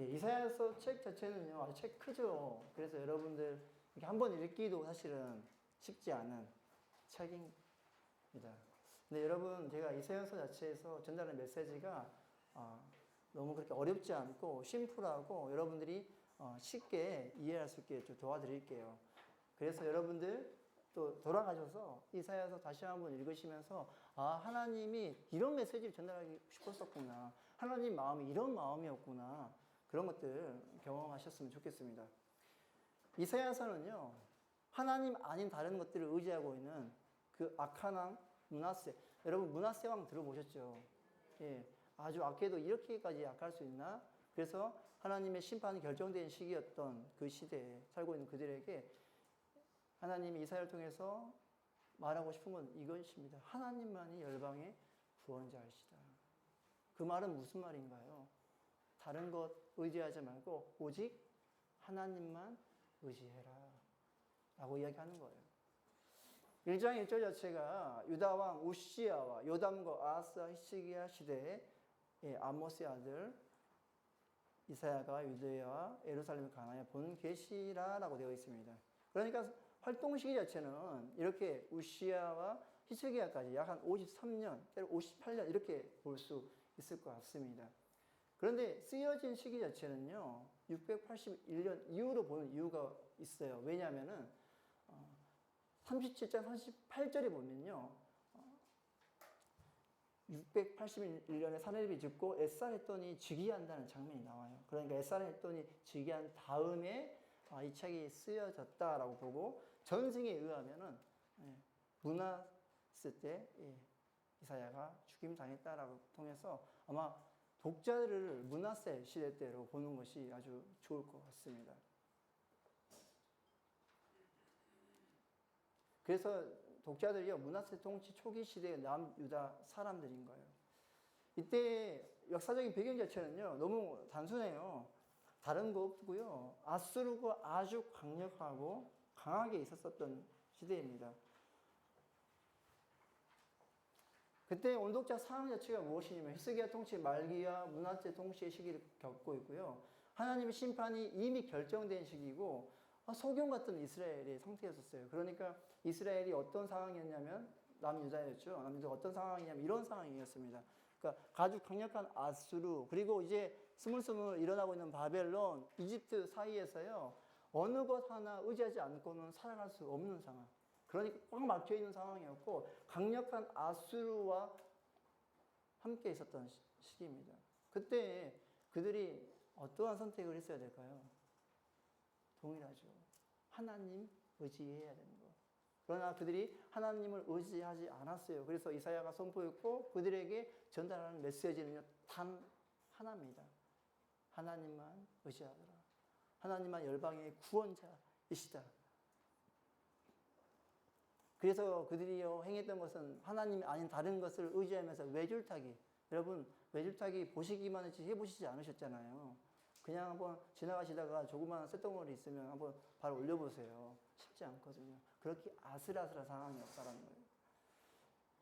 예, 이사야서 책 자체는요, 아주 책 크죠. 그래서 여러분들 이렇게 한번 읽기도 사실은 쉽지 않은 책입니다. 근데 여러분, 제가 이사야서 자체에서 전달하는 메시지가 너무 그렇게 어렵지 않고 심플하고 여러분들이 쉽게 이해할 수 있게 좀 도와드릴게요. 그래서 여러분들 또 돌아가셔서 이사야서 다시 한번 읽으시면서 하나님이 이런 메시지를 전달하고 싶었었구나. 하나님 마음이 이런 마음이었구나. 그런 것들 경험하셨으면 좋겠습니다. 이사야서는요, 하나님 아닌 다른 것들을 의지하고 있는 그 악한 왕 므낫세. 여러분, 므낫세 왕 들어보셨죠? 예, 아주 악해도 이렇게까지 악할 수 있나? 그래서 하나님의 심판이 결정된 시기였던 그 시대에 살고 있는 그들에게 하나님이 이사야를 통해서 말하고 싶은 건 이것입니다. 하나님만이 열방의 구원자이시다. 그 말은 무슨 말인가요? 다른 것 의지하지 말고 오직 하나님만 의지해라 라고 이야기하는 거예요. 1장 1절 자체가 유다왕 우시야와 요담과 아하스와 히스기야 시대에 아모스의 아들 이사야가 유대와 예루살렘을 강하여 본 계시라라고 되어 있습니다. 그러니까 활동 시기 자체는 이렇게 우시야와 히스기야까지 약 한 53년, 때로 58년 이렇게 볼 수 있을 것 같습니다. 그런데 쓰여진 시기 자체는요, 681년 이후로 보는 이유가 있어요. 왜냐하면은 37장 38절에 보면요, 681년에 사내립이 죽고 에살했더니 즉위한다는 장면이 나와요. 그러니까 에살했더니 즉위한 다음에 이 책이 쓰여졌다라고 보고, 전승에 의하면은 므낫세 때 이사야가 죽임 당했다라고 통해서 아마 독자들을 므낫세 시대 때로 보는 것이 아주 좋을 것 같습니다. 그래서 독자들이요, 므낫세 통치 초기 시대의 남유다 사람들인 거예요. 이때 역사적인 배경 자체는요, 너무 단순해요. 다른 거 없고요, 아수르가 아주 강력하고 강하게 있었던 시대입니다. 그때 온독자 상황 자체가 무엇이냐면 히스기야 통치 말기와 므낫세 통치의 시기를 겪고 있고요. 하나님의 심판이 이미 결정된 시기고 소경 같은 이스라엘의 상태였었어요. 그러니까 이스라엘이 어떤 상황이었냐면 남유다였죠. 남유다가 어떤 상황이냐면 이런 상황이었습니다. 그러니까 아주 강력한 아수르, 그리고 이제 스물스물 일어나고 있는 바벨론, 이집트 사이에서요, 어느 것 하나 의지하지 않고는 살아갈 수 없는 상황. 그러니까 꽉 막혀 있는 상황이었고 강력한 아수르와 함께 있었던 시기입니다. 그때 그들이 어떠한 선택을 했어야 될까요? 동일하죠. 하나님 의지해야 되는 거. 그러나 그들이 하나님을 의지하지 않았어요. 그래서 이사야가 선포했고 그들에게 전달하는 메시지는 단 하나입니다. 하나님만 의지하더라. 하나님만 열방의 구원자이시다. 그래서 그들이 행했던 것은 하나님이 아닌 다른 것을 의지하면서 외줄타기. 여러분, 외줄타기 보시기만 했지 해보시지 않으셨잖아요. 그냥 한번 지나가시다가 조그마한 쇳덩어리 있으면 한번 발 올려보세요. 쉽지 않거든요. 그렇게 아슬아슬한 상황이었다는 거예요.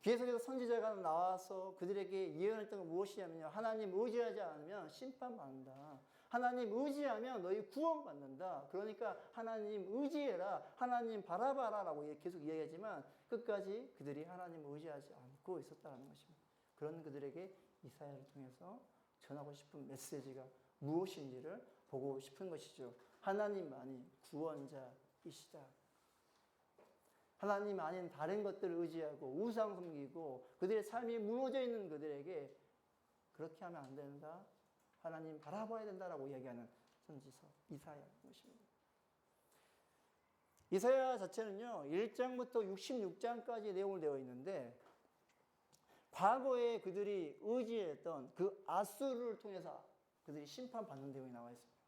계속해서 선지자가 나와서 그들에게 예언했던 건 무엇이냐면요, 하나님 의지하지 않으면 심판받는다. 하나님 의지하면 너희 구원받는다. 그러니까 하나님 의지해라. 하나님 바라봐라 라고 계속 이야기하지만 끝까지 그들이 하나님 의지하지 않고 있었다는 것입니다. 그런 그들에게 이사야를 통해서 전하고 싶은 메시지가 무엇인지를 보고 싶은 것이죠. 하나님만이 구원자이시다. 하나님 아닌 다른 것들을 의지하고 우상 섬기고 그들의 삶이 무너져 있는 그들에게 그렇게 하면 안 된다. 하나님 바라봐야 된다라고 이야기하는 선지서 이사야인 것입니다. 이사야 자체는요, 1장부터 66장까지 내용을 되어 있는데 과거에 그들이 의지했던 그 아수르를 통해서 그들이 심판받는 내용이 나와 있습니다.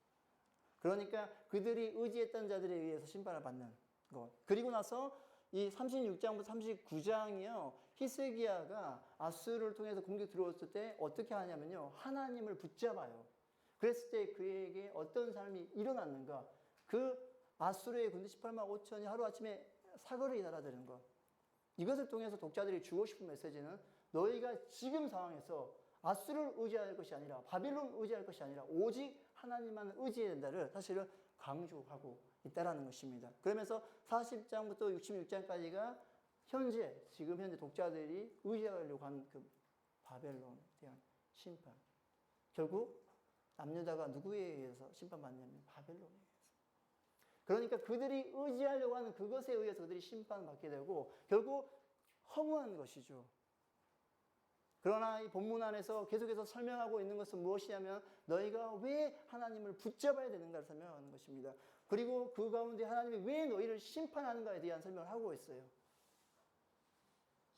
그러니까 그들이 의지했던 자들에 의해서 심판을 받는 것. 그리고 나서 이 36장부터 39장이요. 히스기야가 아수르를 통해서 공격 들어왔을 때 어떻게 하냐면요, 하나님을 붙잡아요. 그랬을 때 그에게 어떤 삶이 일어났는가. 그 아수르의 군대 18만 5천이 하루아침에 사거리 날아드는 것. 이것을 통해서 독자들이 주고 싶은 메시지는 너희가 지금 상황에서 아수를 의지할 것이 아니라 바빌론을 의지할 것이 아니라 오직 하나님만 의지해야 된다를 사실은 강조하고 있다라는 것입니다. 그러면서 40장부터 66장까지가 지금 현재 독자들이 의지하려고 하는 그 바벨론에 대한 심판. 결국 남유다가 누구에 의해서 심판받냐면 바벨론에 의해서. 그러니까 그들이 의지하려고 하는 그것에 의해서 그들이 심판받게 되고 결국 허무한 것이죠. 그러나 이 본문 안에서 계속해서 설명하고 있는 것은 무엇이냐면 너희가 왜 하나님을 붙잡아야 되는가를 설명하는 것입니다. 그리고 그 가운데 하나님이 왜 너희를 심판하는가에 대한 설명을 하고 있어요.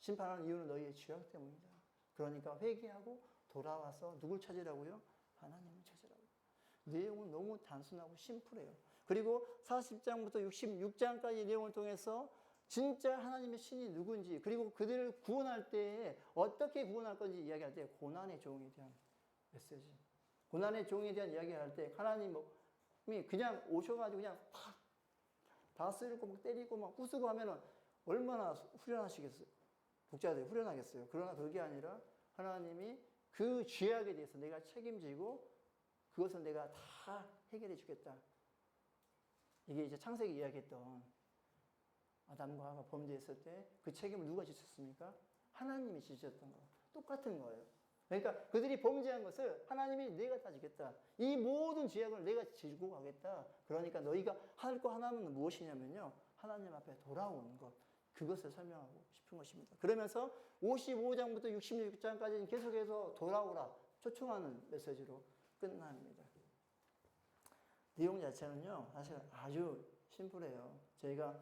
심판하는 이유는 너희의 죄악 때문이다. 그러니까 회개하고 돌아와서 누굴 찾으라고요? 하나님을 찾으라고요. 내용은 너무 단순하고 심플해요. 그리고 40장부터 66장까지 내용을 통해서 진짜 하나님의 신이 누군지 그리고 그들을 구원할 때에 어떻게 구원할 건지 이야기할 때 고난의 종에 대한 메시지. 고난의 종에 대한 이야기를 할 때 하나님이 그냥 오셔가지고 그냥 팍 다스리고 막 때리고 막 부수고 하면은 얼마나 후련하시겠어요. 독자들이 후련하겠어요. 그러나 그게 아니라 하나님이 그 죄악에 대해서 내가 책임지고 그것을 내가 다 해결해 주겠다. 이게 이제 창세기 이야기했던 아담과 하와가 범죄했을 때 그 책임을 누가 지셨습니까? 하나님이 지셨던 거. 똑같은 거예요. 그러니까 그들이 범죄한 것을 하나님이 내가 다 지겠다. 이 모든 죄악을 내가 지고 가겠다. 그러니까 너희가 할 거 하나는 무엇이냐면요. 하나님 앞에 돌아오는 것. 그것을 설명하고 싶은 것입니다. 그러면서 55장부터 66장까지는 계속해서 돌아오라 초청하는 메시지로 끝납니다. 내용 자체는요. 사실 아주 심플해요. 저희가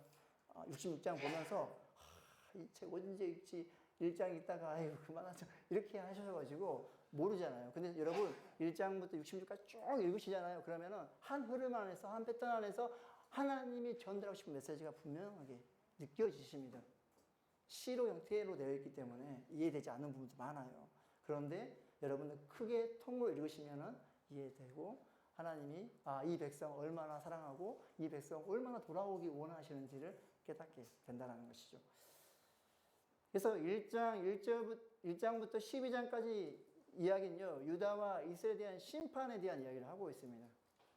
66장 보면서 이 책 언제 읽지 1장 읽다가 아유 그만하자 이렇게 하셔가지고 모르잖아요. 근데 여러분 1장부터 66까지 쭉 읽으시잖아요. 그러면은 한 흐름 안에서 한 패턴 안에서 하나님이 전달하고 싶은 메시지가 분명하게 느껴지십니다. 시로 형태로 되어 있기 때문에 이해되지 않는 부분도 많아요. 그런데 여러분들 크게 통으로 읽으시면은 이해되고 하나님이 이 백성 얼마나 사랑하고 이 백성 얼마나 돌아오기 원하시는지를 깨닫게 된다는 것이죠. 그래서 1장부터 12장까지 이야기는요. 유다와 이스라엘에 대한 심판에 대한 이야기를 하고 있습니다.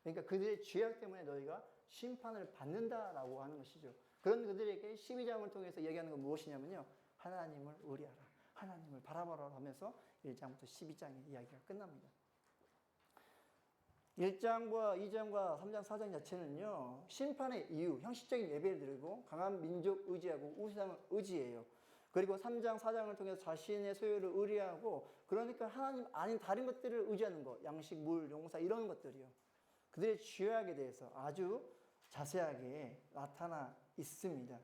그러니까 그들의 죄악 때문에 너희가 심판을 받는다라고 하는 것이죠. 그런 그들에게 12장을 통해서 얘기하는 건 무엇이냐면요. 하나님을 의뢰하라. 하나님을 바라보라 하면서 1장부터 12장의 이야기가 끝납니다. 1장과 2장과 3장, 4장 자체는요. 심판의 이유, 형식적인 예배를 드리고 강한 민족 의지하고 우상을 의지해요. 그리고 3장, 4장을 통해서 자신의 소유를 의뢰하고 그러니까 하나님 아닌 다른 것들을 의지하는 것. 양식, 물, 용사 이런 것들이요. 그들의 죄악에 대해서 아주 자세하게 나타나 있습니다.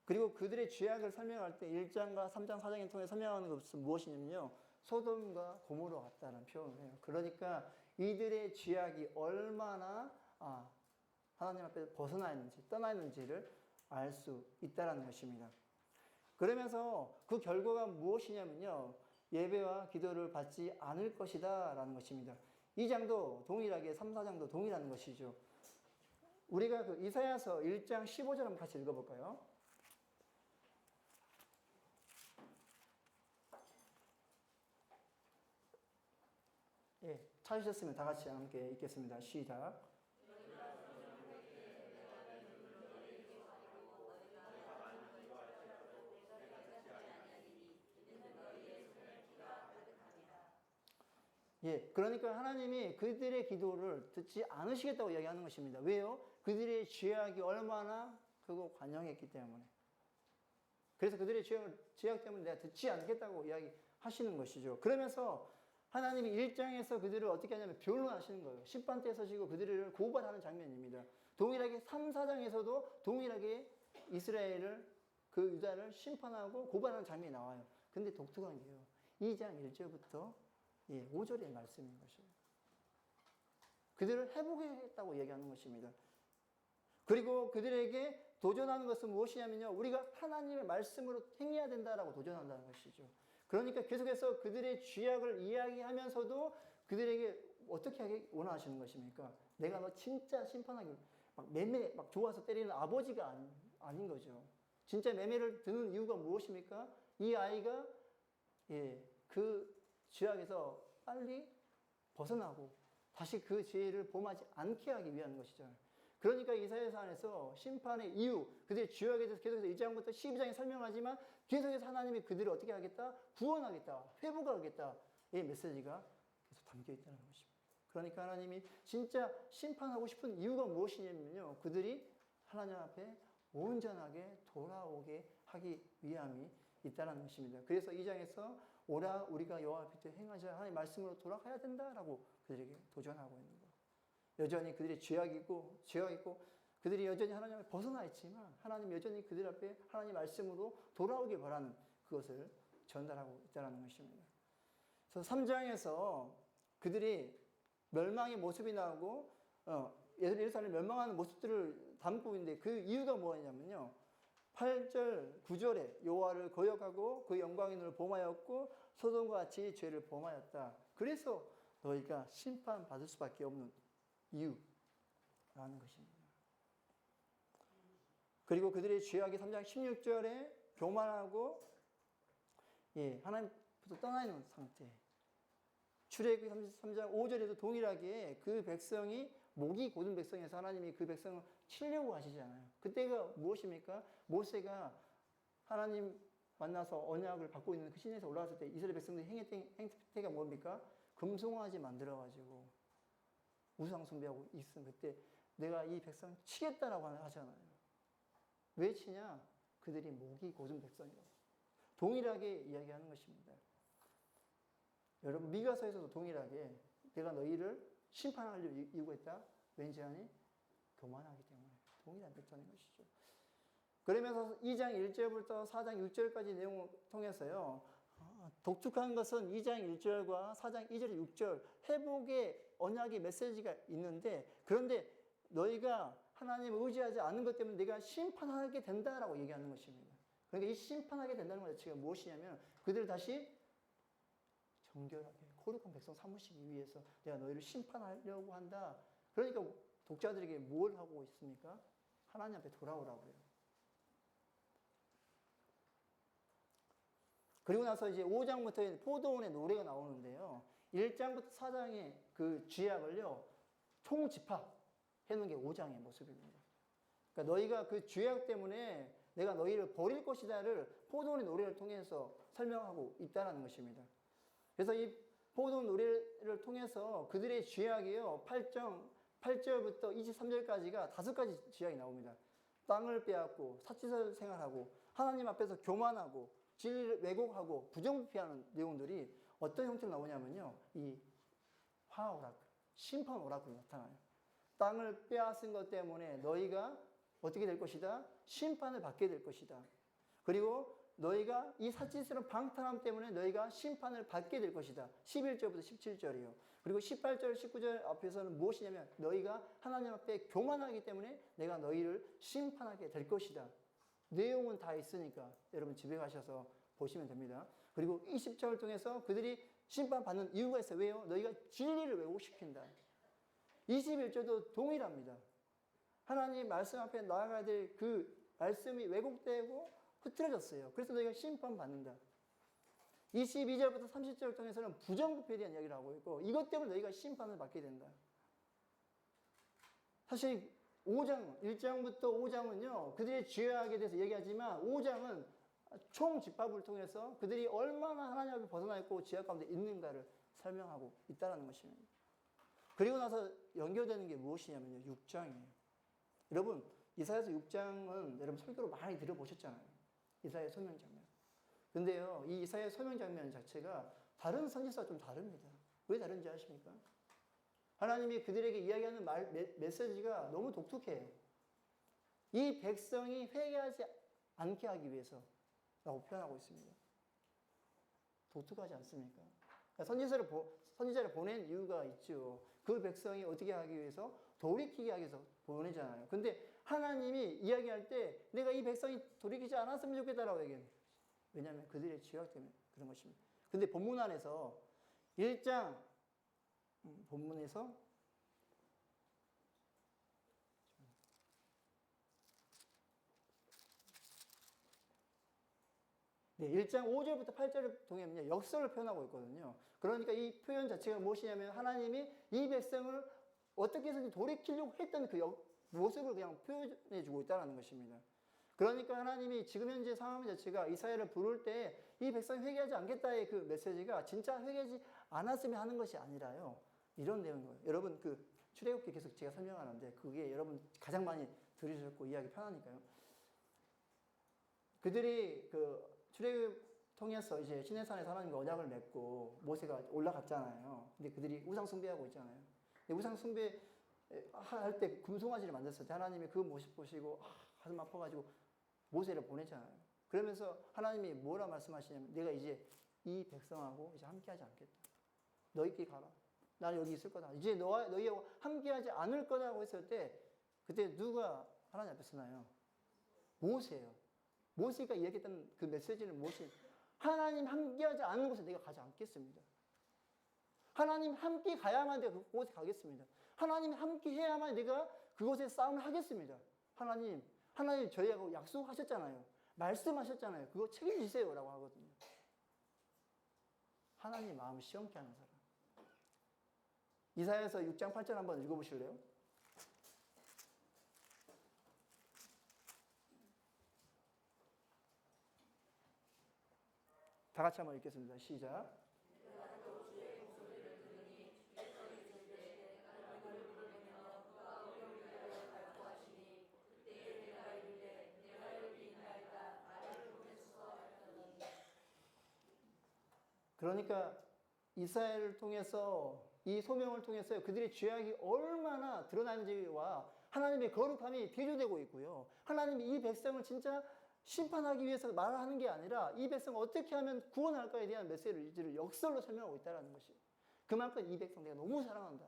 그리고 그들의 죄악을 설명할 때 1장과 3장, 4장을 통해 설명하는 것은 무엇이냐면요. 소돔과 고모라 같다는 표현을 해요. 그러니까 이들의 죄악이 얼마나 하나님 앞에 벗어나 있는지, 떠나 있는지를 알 수 있다는 것입니다. 그러면서 그 결과가 무엇이냐면요. 예배와 기도를 받지 않을 것이다 라는 것입니다. 2장도 동일하게 3, 4장도 동일한 것이죠. 우리가 그 이사야서 1장 15절 한번 같이 읽어볼까요? 예, 찾으셨으면 다 같이 함께 읽겠습니다. 시작. 예, 그러니까 하나님이 그들의 기도를 듣지 않으시겠다고 이야기하는 것입니다. 왜요? 그들의 죄악이 얼마나 크고 관영했기 때문에. 그래서 그들의 죄악 때문에 내가 듣지 않겠다고 이야기하시는 것이죠. 그러면서 하나님이 1장에서 그들을 어떻게 하냐면 변론하시는 거예요. 심판대에 서시고 그들을 고발하는 장면입니다. 동일하게 3, 4장에서도 동일하게 이스라엘을 그 유다를 심판하고 고발하는 장면이 나와요. 근데 독특한 게요. 2장 1절부터 5절의 말씀인 것이에요. 그들을 회복했다고 얘기하는 것입니다. 그리고 그들에게 도전하는 것은 무엇이냐면요. 우리가 하나님의 말씀으로 행해야 된다라고 도전한다는 것이죠. 그러니까 계속해서 그들의 죄악을 이야기하면서도 그들에게 어떻게 하기 원하시는 것입니까? 내가 너 진짜 심판하기 막 매매 막 좋아서 때리는 아버지가 아닌 거죠. 진짜 매매를 드는 이유가 무엇입니까? 이 아이가 그 죄악에서 빨리 벗어나고 다시 그 죄를 범하지 않게 하기 위한 것이죠. 그러니까 이사야서 안에서 심판의 이유, 그들의 죄악에 대해서 계속해서 1장부터 12장에 설명하지만 계속해서 하나님이 그들을 어떻게 하겠다? 구원하겠다, 회복하겠다. 이 메시지가 계속 담겨 있다는 것입니다. 그러니까 하나님이 진짜 심판하고 싶은 이유가 무엇이냐면요, 그들이 하나님 앞에 온전하게 돌아오게 하기 위함이 있다는 것입니다. 그래서 이 장에서 오라 우리가 여호와 앞에 행하자 하나님 말씀으로 돌아가야 된다라고 그들에게 도전하고 있는 거예요. 여전히 그들이 죄악이고 그들이 여전히 하나님 앞에 벗어나 있지만 하나님 여전히 그들 앞에 하나님 말씀으로 돌아오길 바라는 그것을 전달하고 있다는 것입니다. 그래서 3장에서 그들이 멸망의 모습이 나오고 예루살렘 멸망하는 모습들을 담고 있는데 그 이유가 뭐냐면요, 8절 9절에 여호와를 거역하고 그 영광의 눈을 범하였고 소돔과 같이 죄를 범하였다. 그래서 너희가 심판받을 수밖에 없는 이유라는 것입니다. 그리고 그들의 죄악이 3장 16절에 교만하고 하나님부터 떠나 있는 상태. 출애굽기 33장 5절에도 동일하게 그 백성이 목이 곧은 백성에서 하나님이 그 백성을 치려고 하시잖아요. 그때가 무엇입니까? 모세가 하나님 만나서 언약을 받고 있는 그 시내에서 올라왔을 때 이스라엘 백성들이 행태가 뭡니까? 금송아지 만들어가지고 우상 숭배하고 있은 그때 내가 이 백성 치겠다라고 하잖아요. 왜 치냐? 그들이 목이 곧은 백성이라고. 동일하게 이야기하는 것입니다. 여러분 미가서에서도 동일하게 내가 너희를 심판하려고 이유가 있다. 왠지 아니? 교만하기 때문에. 동일한 백성인 것이죠. 그러면서 2장 1절부터 4장 6절까지 내용을 통해서요, 독특한 것은 2장 1절과 4장 2절 6절 회복의 언약의 메시지가 있는데, 그런데 너희가 하나님을 의지하지 않는 것 때문에 내가 심판하게 된다라고 얘기하는 것입니다. 그러니까 이 심판하게 된다는 것 자체가 무엇이냐면 그들을 다시 정결하게 거룩한 백성 삼으시기 위해서 내가 너희를 심판하려고 한다. 그러니까 독자들에게 뭘 하고 있습니까? 하나님 앞에 돌아오라고요. 그리고 나서 이제 5장부터 포도원의 노래가 나오는데요. 1장부터 4장의 그 죄악을요, 총집합해 놓은 게 5장의 모습입니다. 그러니까 너희가 그 죄악 때문에 내가 너희를 버릴 것이다를 포도원의 노래를 통해서 설명하고 있다는 것입니다. 그래서 이 포도원 노래를 통해서 그들의 죄악이요, 8절부터 23절까지가 5가지 죄악이 나옵니다. 땅을 빼앗고 사치설 생활하고 하나님 앞에서 교만하고 진리를 왜곡하고 부정부패하는 내용들이 어떤 형태로 나오냐면요, 이 화오라클, 심판 오라클로 나타나요. 땅을 빼앗은 것 때문에 너희가 어떻게 될 것이다? 심판을 받게 될 것이다. 그리고 너희가 이 사치스러운 방탕함 때문에 너희가 심판을 받게 될 것이다. 11절부터 17절이요. 그리고 18절, 19절 앞에서는 무엇이냐면 너희가 하나님 앞에 교만하기 때문에 내가 너희를 심판하게 될 것이다. 내용은 다 있으니까 여러분 집에 가셔서 보시면 됩니다. 그리고 20절을 통해서 그들이 심판받는 이유가 있어요. 왜요? 너희가 진리를 왜곡시킨다. 21절도 동일합니다. 하나님 말씀 앞에 나아가야 될 그 말씀이 왜곡되고 흐트러졌어요. 그래서 너희가 심판받는다. 22절부터 30절을 통해서는 부정부패에 대한 이야기를 하고 있고 이것 때문에 너희가 심판을 받게 된다. 사실 5장, 1장부터 5장은요, 그들의 죄악에 대해서 얘기하지만 5장은 총집합을 통해서 그들이 얼마나 하나님 앞에 벗어나 있고 죄악 가운데 있는가를 설명하고 있다는 것입니다. 그리고 나서 연결되는 게 무엇이냐면요, 6장이에요. 여러분, 이사야서 6장은 여러분 설교로 많이 들어보셨잖아요. 이사야 소명 장면. 근데요, 이 이사야 소명 장면 자체가 다른 선지서와 좀 다릅니다. 왜 다른지 아십니까? 하나님이 그들에게 이야기하는 메시지가 너무 독특해요. 이 백성이 회개하지 않게 하기 위해서라고 표현하고 있습니다. 독특하지 않습니까? 선지자를 보낸 이유가 있죠. 그 백성이 어떻게 하기 위해서? 돌이키게 하기 위해서 보내잖아요. 근데 하나님이 이야기할 때 내가 이 백성이 돌이키지 않았으면 좋겠다라고 얘기해요. 왜냐하면 그들의 죄악 때문에 그런 것입니다. 근데 본문 안에서 1장 본문에서 1장 5절부터 8절을 통해 역설을 표현하고 있거든요. 그러니까 이 표현 자체가 무엇이냐면 하나님이 이 백성을 어떻게 해서든 돌이키려고 했던 그 모습을 그냥 표현해 주고 있다는 것입니다. 그러니까 하나님이 지금 현재 상황 자체가 이사야를 부를 때 이 백성이 회개하지 않겠다의 그 메시지가 진짜 회개하지 않았으면 하는 것이 아니라요. 이런 내용인 거예요. 여러분 그 출애굽기 계속 제가 설명하는데 그게 여러분 가장 많이 들으셨고 이해하기 편하니까요. 그들이 그 출애굽 통해서 이제 시내산에서 하나님과 언약을 맺고 모세가 올라갔잖아요. 근데 그들이 우상 숭배하고 있잖아요. 근데 우상 숭배 할 때 금송아지를 만들었을 때 하나님이 그 모습 보시고 가슴 아파가지고 모세를 보내잖아요. 그러면서 하나님이 뭐라 말씀하시냐면 내가 이제 이 백성하고 이제 함께하지 않겠다. 너희끼리 가라. 나는 여기 있을 거다. 이제 너희하고 함께하지 않을 거라고 했을 때 그때 누가 하나님 앞에 서나요? 모세예요. 모세가 이야기했던 그 메시지는 무엇이? 하나님 함께하지 않는 곳에 내가 가지 않겠습니다. 하나님 함께 가야만 내가 그곳에 가겠습니다. 하나님 함께 해야만 내가 그곳에 싸움을 하겠습니다. 하나님 저희하고 약속하셨잖아요. 말씀하셨잖아요. 그거 책임지세요. 라고 하거든요. 하나님 마음을 시험케 하는 사람. 이사야서 6장 8절 한번 읽어보실래요? 다 같이 한번 읽겠습니다. 시작. 그러니까 이스라엘을 통해서 이 소명을 통해서 그들의 죄악이 얼마나 드러나는지와 하나님의 거룩함이 대조되고 있고요. 하나님이 이 백성을 진짜 심판하기 위해서 말하는 게 아니라 이 백성을 어떻게 하면 구원할까에 대한 메시지를 역설로 설명하고 있다는 것이에요. 그만큼 이 백성 내가 너무 사랑한다.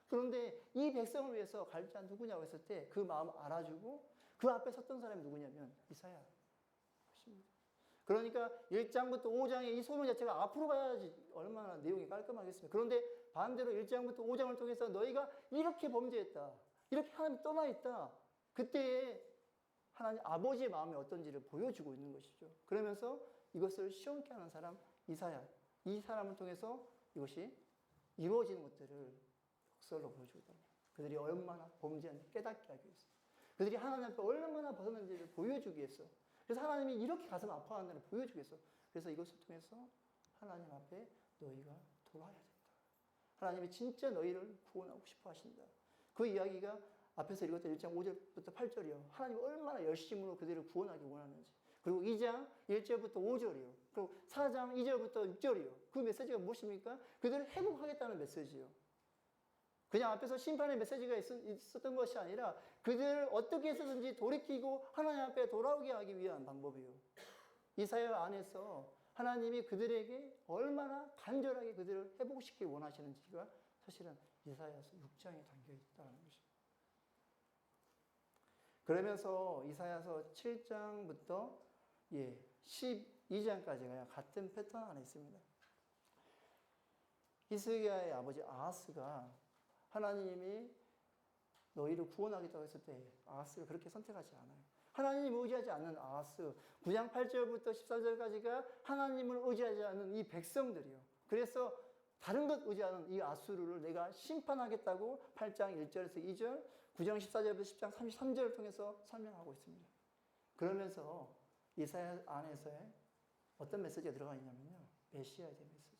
그런데 이 백성을 위해서 갈 자 누구냐고 했을 때 그 마음을 알아주고 그 앞에 섰던 사람이 누구냐면 이사야. 그러니까 1장부터 5장의 이 소명 자체가 앞으로 가야지 얼마나 내용이 깔끔하겠습니까? 그런데 반대로 1장부터 5장을 통해서 너희가 이렇게 범죄했다. 이렇게 하나님 떠나 있다. 그때에 하나님 아버지의 마음이 어떤지를 보여주고 있는 것이죠. 그러면서 이것을 시험케 하는 사람 이사야. 이 사람을 통해서 이것이 이루어지는 것들을 역설로 보여주고 있다. 그들이 얼마나 범죄한지 깨닫게 하기 위해서. 그들이 하나님 앞에 얼마나 벗어난지를 보여주기 위해서. 그래서 하나님이 이렇게 가슴 아파한다는 걸 보여주겠어. 그래서 이것을 통해서 하나님 앞에 너희가 돌아야 된다. 하나님이 진짜 너희를 구원하고 싶어 하신다. 그 이야기가 앞에서 읽었던 1장 5절부터 8절이요. 하나님이 얼마나 열심으로 그들을 구원하기 원하는지. 그리고 2장 1절부터 5절이요. 그리고 4장 2절부터 6절이요. 그 메시지가 무엇입니까? 그들을 회복하겠다는 메시지요. 그냥 앞에서 심판의 메시지가 있었던 것이 아니라 그들을 어떻게 해서든지 돌이키고 하나님 앞에 돌아오게 하기 위한 방법이에요. 이사야 안에서 하나님이 그들에게 얼마나 간절하게 그들을 회복시키기 원하시는지가 사실은 이사야서 6장에 담겨 있다는 것입니다. 그러면서 이사야서 7장부터 12장까지가 같은 패턴 안에 있습니다. 히스기야의 아버지 아하스가 하나님이 너희를 구원하겠다고 했을 때 아하스를 그렇게 선택하지 않아요. 하나님을 의지하지 않는 아하스. 9장 8절부터 14절까지가 하나님을 의지하지 않는 이 백성들이요. 그래서 다른 것 의지하는 이 아수르를 내가 심판하겠다고 8장 1절에서 2절, 9장 14절부터 10장 33절을 통해서 설명하고 있습니다. 그러면서 이사야 안에서의 어떤 메시지가 들어가 있냐면요. 메시아에 대한 메시지.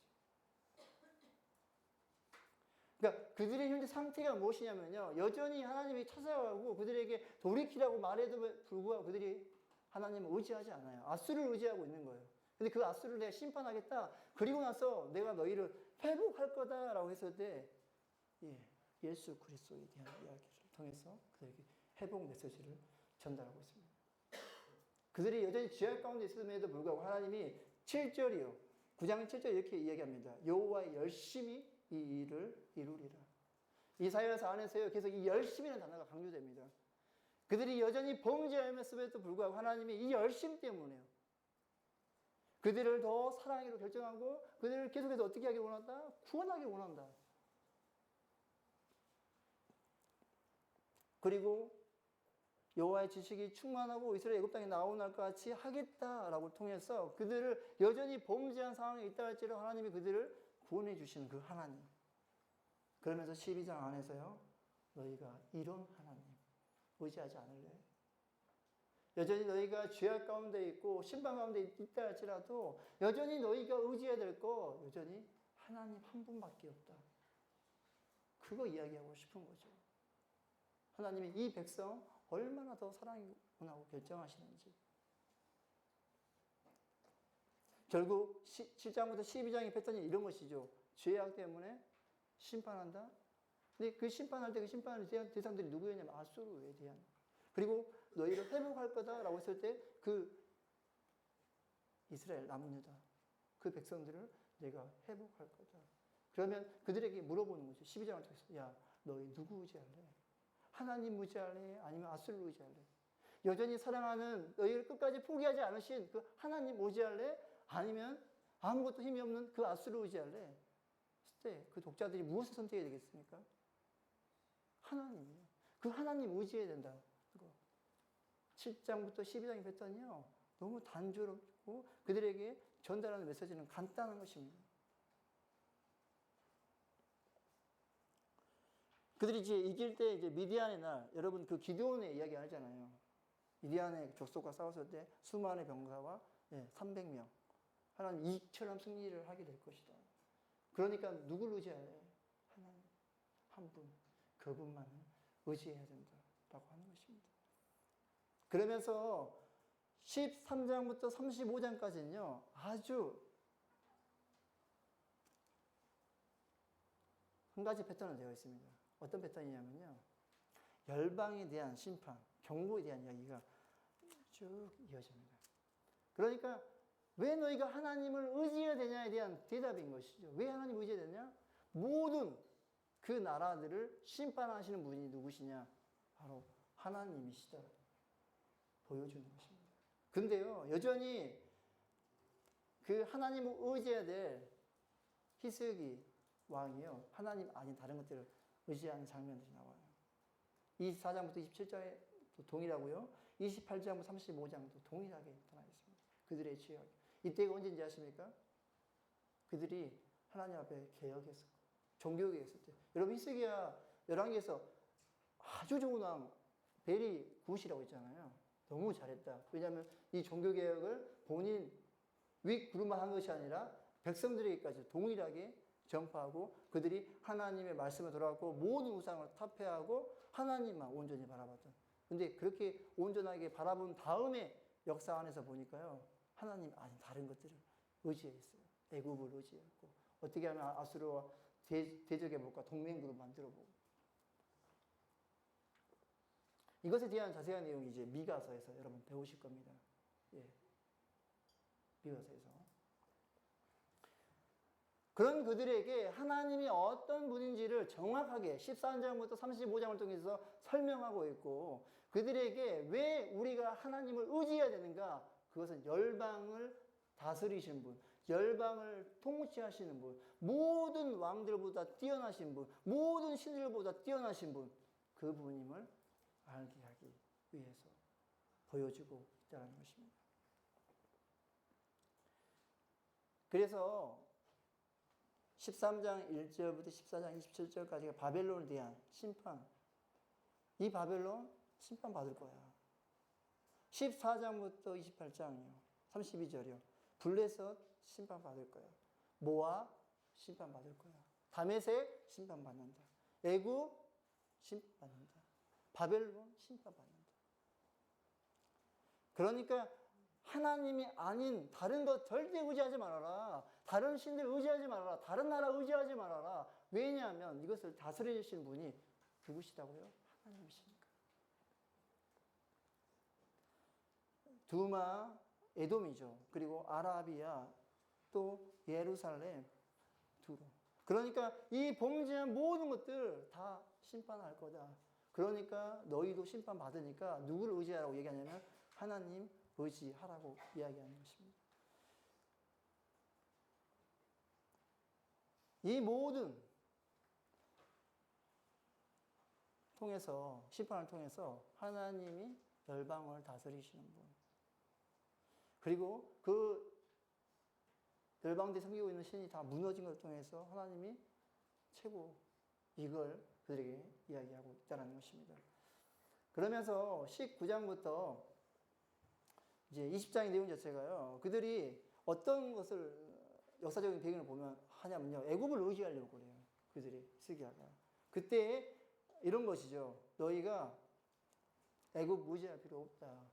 그러니까 그들의 현재 상태가 무엇이냐면요. 여전히 하나님이 찾아가고 그들에게 돌이키라고 말해도 불구하고 그들이 하나님을 의지하지 않아요. 아수를 의지하고 있는 거예요. 근데 그 아수를 내가 심판하겠다. 그리고 나서 내가 너희를 회복할 거다라고 했을 때 예수 그리스도에 대한 이야기를 통해서 그들에게 회복 메시지를 전달하고 있습니다. 그들이 여전히 죄악 가운데 있음에도 불구하고 하나님이 7절이요. 9장 7절 이렇게 이야기합니다. 여호와의 열심히 이 일을 이루리라. 이사야서 안에서요. 계속 이 열심이라는 단어가 강조됩니다. 그들이 여전히 범죄함에도 불구하고 하나님이 이 열심 때문에요. 그들을 더 사랑하기로 결정하고 그들을 계속해서 어떻게 하기 원한다? 구원하기 원한다. 그리고 여호와의 지식이 충만하고 이스라엘 애굽 땅에 나온 날과 같이 하겠다라고 통해서 그들을 여전히 범죄한 상황에 있다 할지라도 하나님이 그들을 구원해 주시는 그 하나님. 그러면서 12장 안에서요. 너희가 이런 하나님 의지하지 않을래? 여전히 너희가 죄악 가운데 있고 심판 가운데 있다 할지라도 여전히 너희가 의지해야 될 거 여전히 하나님 한 분밖에 없다. 그거 이야기하고 싶은 거죠. 하나님이 이 백성 얼마나 더 사랑하고 결정하시는지. 결국 7장부터 12장의 패턴이 이런 것이죠. 죄악 때문에 심판한다. 근데 그 심판할 때 그 심판을 대한 대상들이 누구였냐면 아수르에 대한. 그리고 너희를 회복할 거다라고 했을 때 그 이스라엘 남은 유다 그 백성들을 내가 회복할 거다. 그러면 그들에게 물어보는 거죠. 12장을 통해서 야 너희 누구 의지할래? 하나님 의지할래? 아니면 아수르 의지할래? 여전히 사랑하는 너희를 끝까지 포기하지 않으신 그 하나님 의지할래? 아니면 아무것도 힘이 없는 그 아수르 의지할래? 그때 그 독자들이 무엇을 선택해야 되겠습니까? 하나님이요. 그 하나님 의지해야 된다. 7장부터 12장의 패턴이요. 너무 단조롭고 그들에게 전달하는 메시지는 간단한 것입니다. 그들이 이제 이길 때 이제 미디안의 날, 여러분 그 기드온의 이야기 알잖아요. 미디안의 족속과 싸웠을 때 수많은 병사와 300명. 하나님 이처럼 승리를 하게 될 것이다. 그러니까 누구를 의지할래? 하나님 한 분, 그분만을 의지해야 된다라고 하는 것입니다. 그러면서 13장부터 35장까지는요. 아주 한 가지 패턴은 되어 있습니다. 어떤 패턴이냐면요. 열방에 대한 심판, 경고에 대한 이야기가 쭉 이어집니다. 그러니까 왜 너희가 하나님을 의지해야 되냐에 대한 대답인 것이죠. 왜 하나님을 의지해야 되냐? 모든 그 나라들을 심판하시는 분이 누구시냐? 바로 하나님이시다. 보여주는 것입니다. 근데요, 여전히 그 하나님을 의지해야 될 히스기 왕이요, 하나님 아닌 다른 것들을 의지하는 장면들이 나와요. 24장부터 27장에 동일하고요, 28장부터 35장도 동일하게 나타나 있습니다. 그들의 죄악. 이때가 언제인지 아십니까? 그들이 하나님 앞에 개혁했을 거예요. 종교개혁했을 때. 여러분 히스기야 열왕기에서 아주 좋은 왕 베리 굿이라고 했잖아요. 너무 잘했다. 왜냐하면 이 종교개혁을 본인 윗그룹만 한 것이 아니라 백성들에게까지 동일하게 전파하고 그들이 하나님의 말씀을 돌아왔고 모든 우상을 타폐하고 하나님만 온전히 바라봤던. 근데 그렇게 온전하게 바라본 다음에 역사 안에서 보니까요. 하나님 아닌 다른 것들을 의지했어요. 애굽을 의지했고 어떻게 하면 아수르와 대적해볼까 동맹그룹 만들어보고. 이것에 대한 자세한 내용이 이제 미가서에서 여러분 배우실 겁니다. 예. 미가서에서. 그런 그들에게 하나님이 어떤 분인지를 정확하게 14장부터 35장을 통해서 설명하고 있고 그들에게 왜 우리가 하나님을 의지해야 되는가? 그것은 열방을 다스리신 분, 열방을 통치하시는 분, 모든 왕들보다 뛰어나신 분, 모든 신들보다 뛰어나신 분, 그분임을 알게 하기 위해서 보여주고 있다는 것입니다. 그래서 13장 1절부터 14장 27절까지가 바벨론에 대한 심판. 이 바벨론 심판받을 거야. 14장부터 28장이요. 32절이요. 블레셋 심판받을 거야. 모압 심판받을 거야. 다메섹 심판받는다. 애굽 심판받는다. 바벨론 심판받는다. 그러니까 하나님이 아닌 다른 것 절대 의지하지 말아라. 다른 신들 의지하지 말아라. 다른 나라 의지하지 말아라. 왜냐하면 이것을 다스리시는 분이 누구시다고요? 하나님이시니까. 두마, 에돔이죠. 그리고 아라비아, 또 예루살렘, 두로. 그러니까 이 범죄한 모든 것들 다 심판할 거다. 그러니까 너희도 심판받으니까 누구를 의지하라고 얘기하냐면 하나님 의지하라고 이야기하는 것입니다. 이 모든 통해서, 심판을 통해서 하나님이 열방을 다스리시는 분. 그리고 그 열방들이 섬기고 있는 신이 다 무너진 것을 통해서 하나님이 최고, 이걸 그들에게 이야기하고 있다는 것입니다. 그러면서 19장부터 이제 20장의 내용 자체가요, 그들이 어떤 것을 역사적인 배경을 보면 하냐면요, 애굽을 의지하려고 그래요. 그들이, 히스기야가. 그때 이런 것이죠. 너희가 애굽 의지할 필요 없다.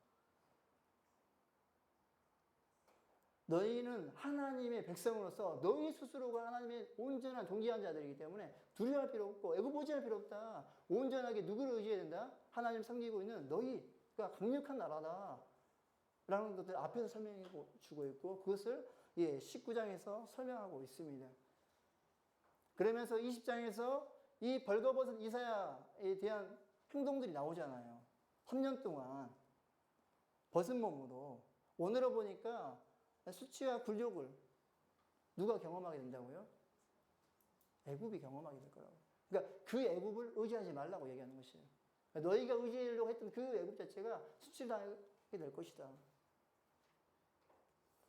너희는 하나님의 백성으로서 너희 스스로가 하나님의 온전한 동지한 자들이기 때문에 두려워할 필요 없고 애굽 의지할 필요 없다. 온전하게 누구를 의지해야 된다? 하나님 섬기고 있는 너희가 강력한 나라다. 라는 것들 앞에서 설명해 주고 있고 그것을 19장에서 설명하고 있습니다. 그러면서 20장에서 이 벌거벗은 이사야에 대한 행동들이 나오잖아요. 3년 동안 벗은 몸으로. 오늘로 보니까 수치와 굴욕을 누가 경험하게 된다고요? 애굽이 경험하게 될 거라고. 그러니까 그 애굽을 의지하지 말라고 얘기하는 것이에요. 그러니까 너희가 의지하려고 했던 그 애굽 자체가 수치를 당하게 될 것이다.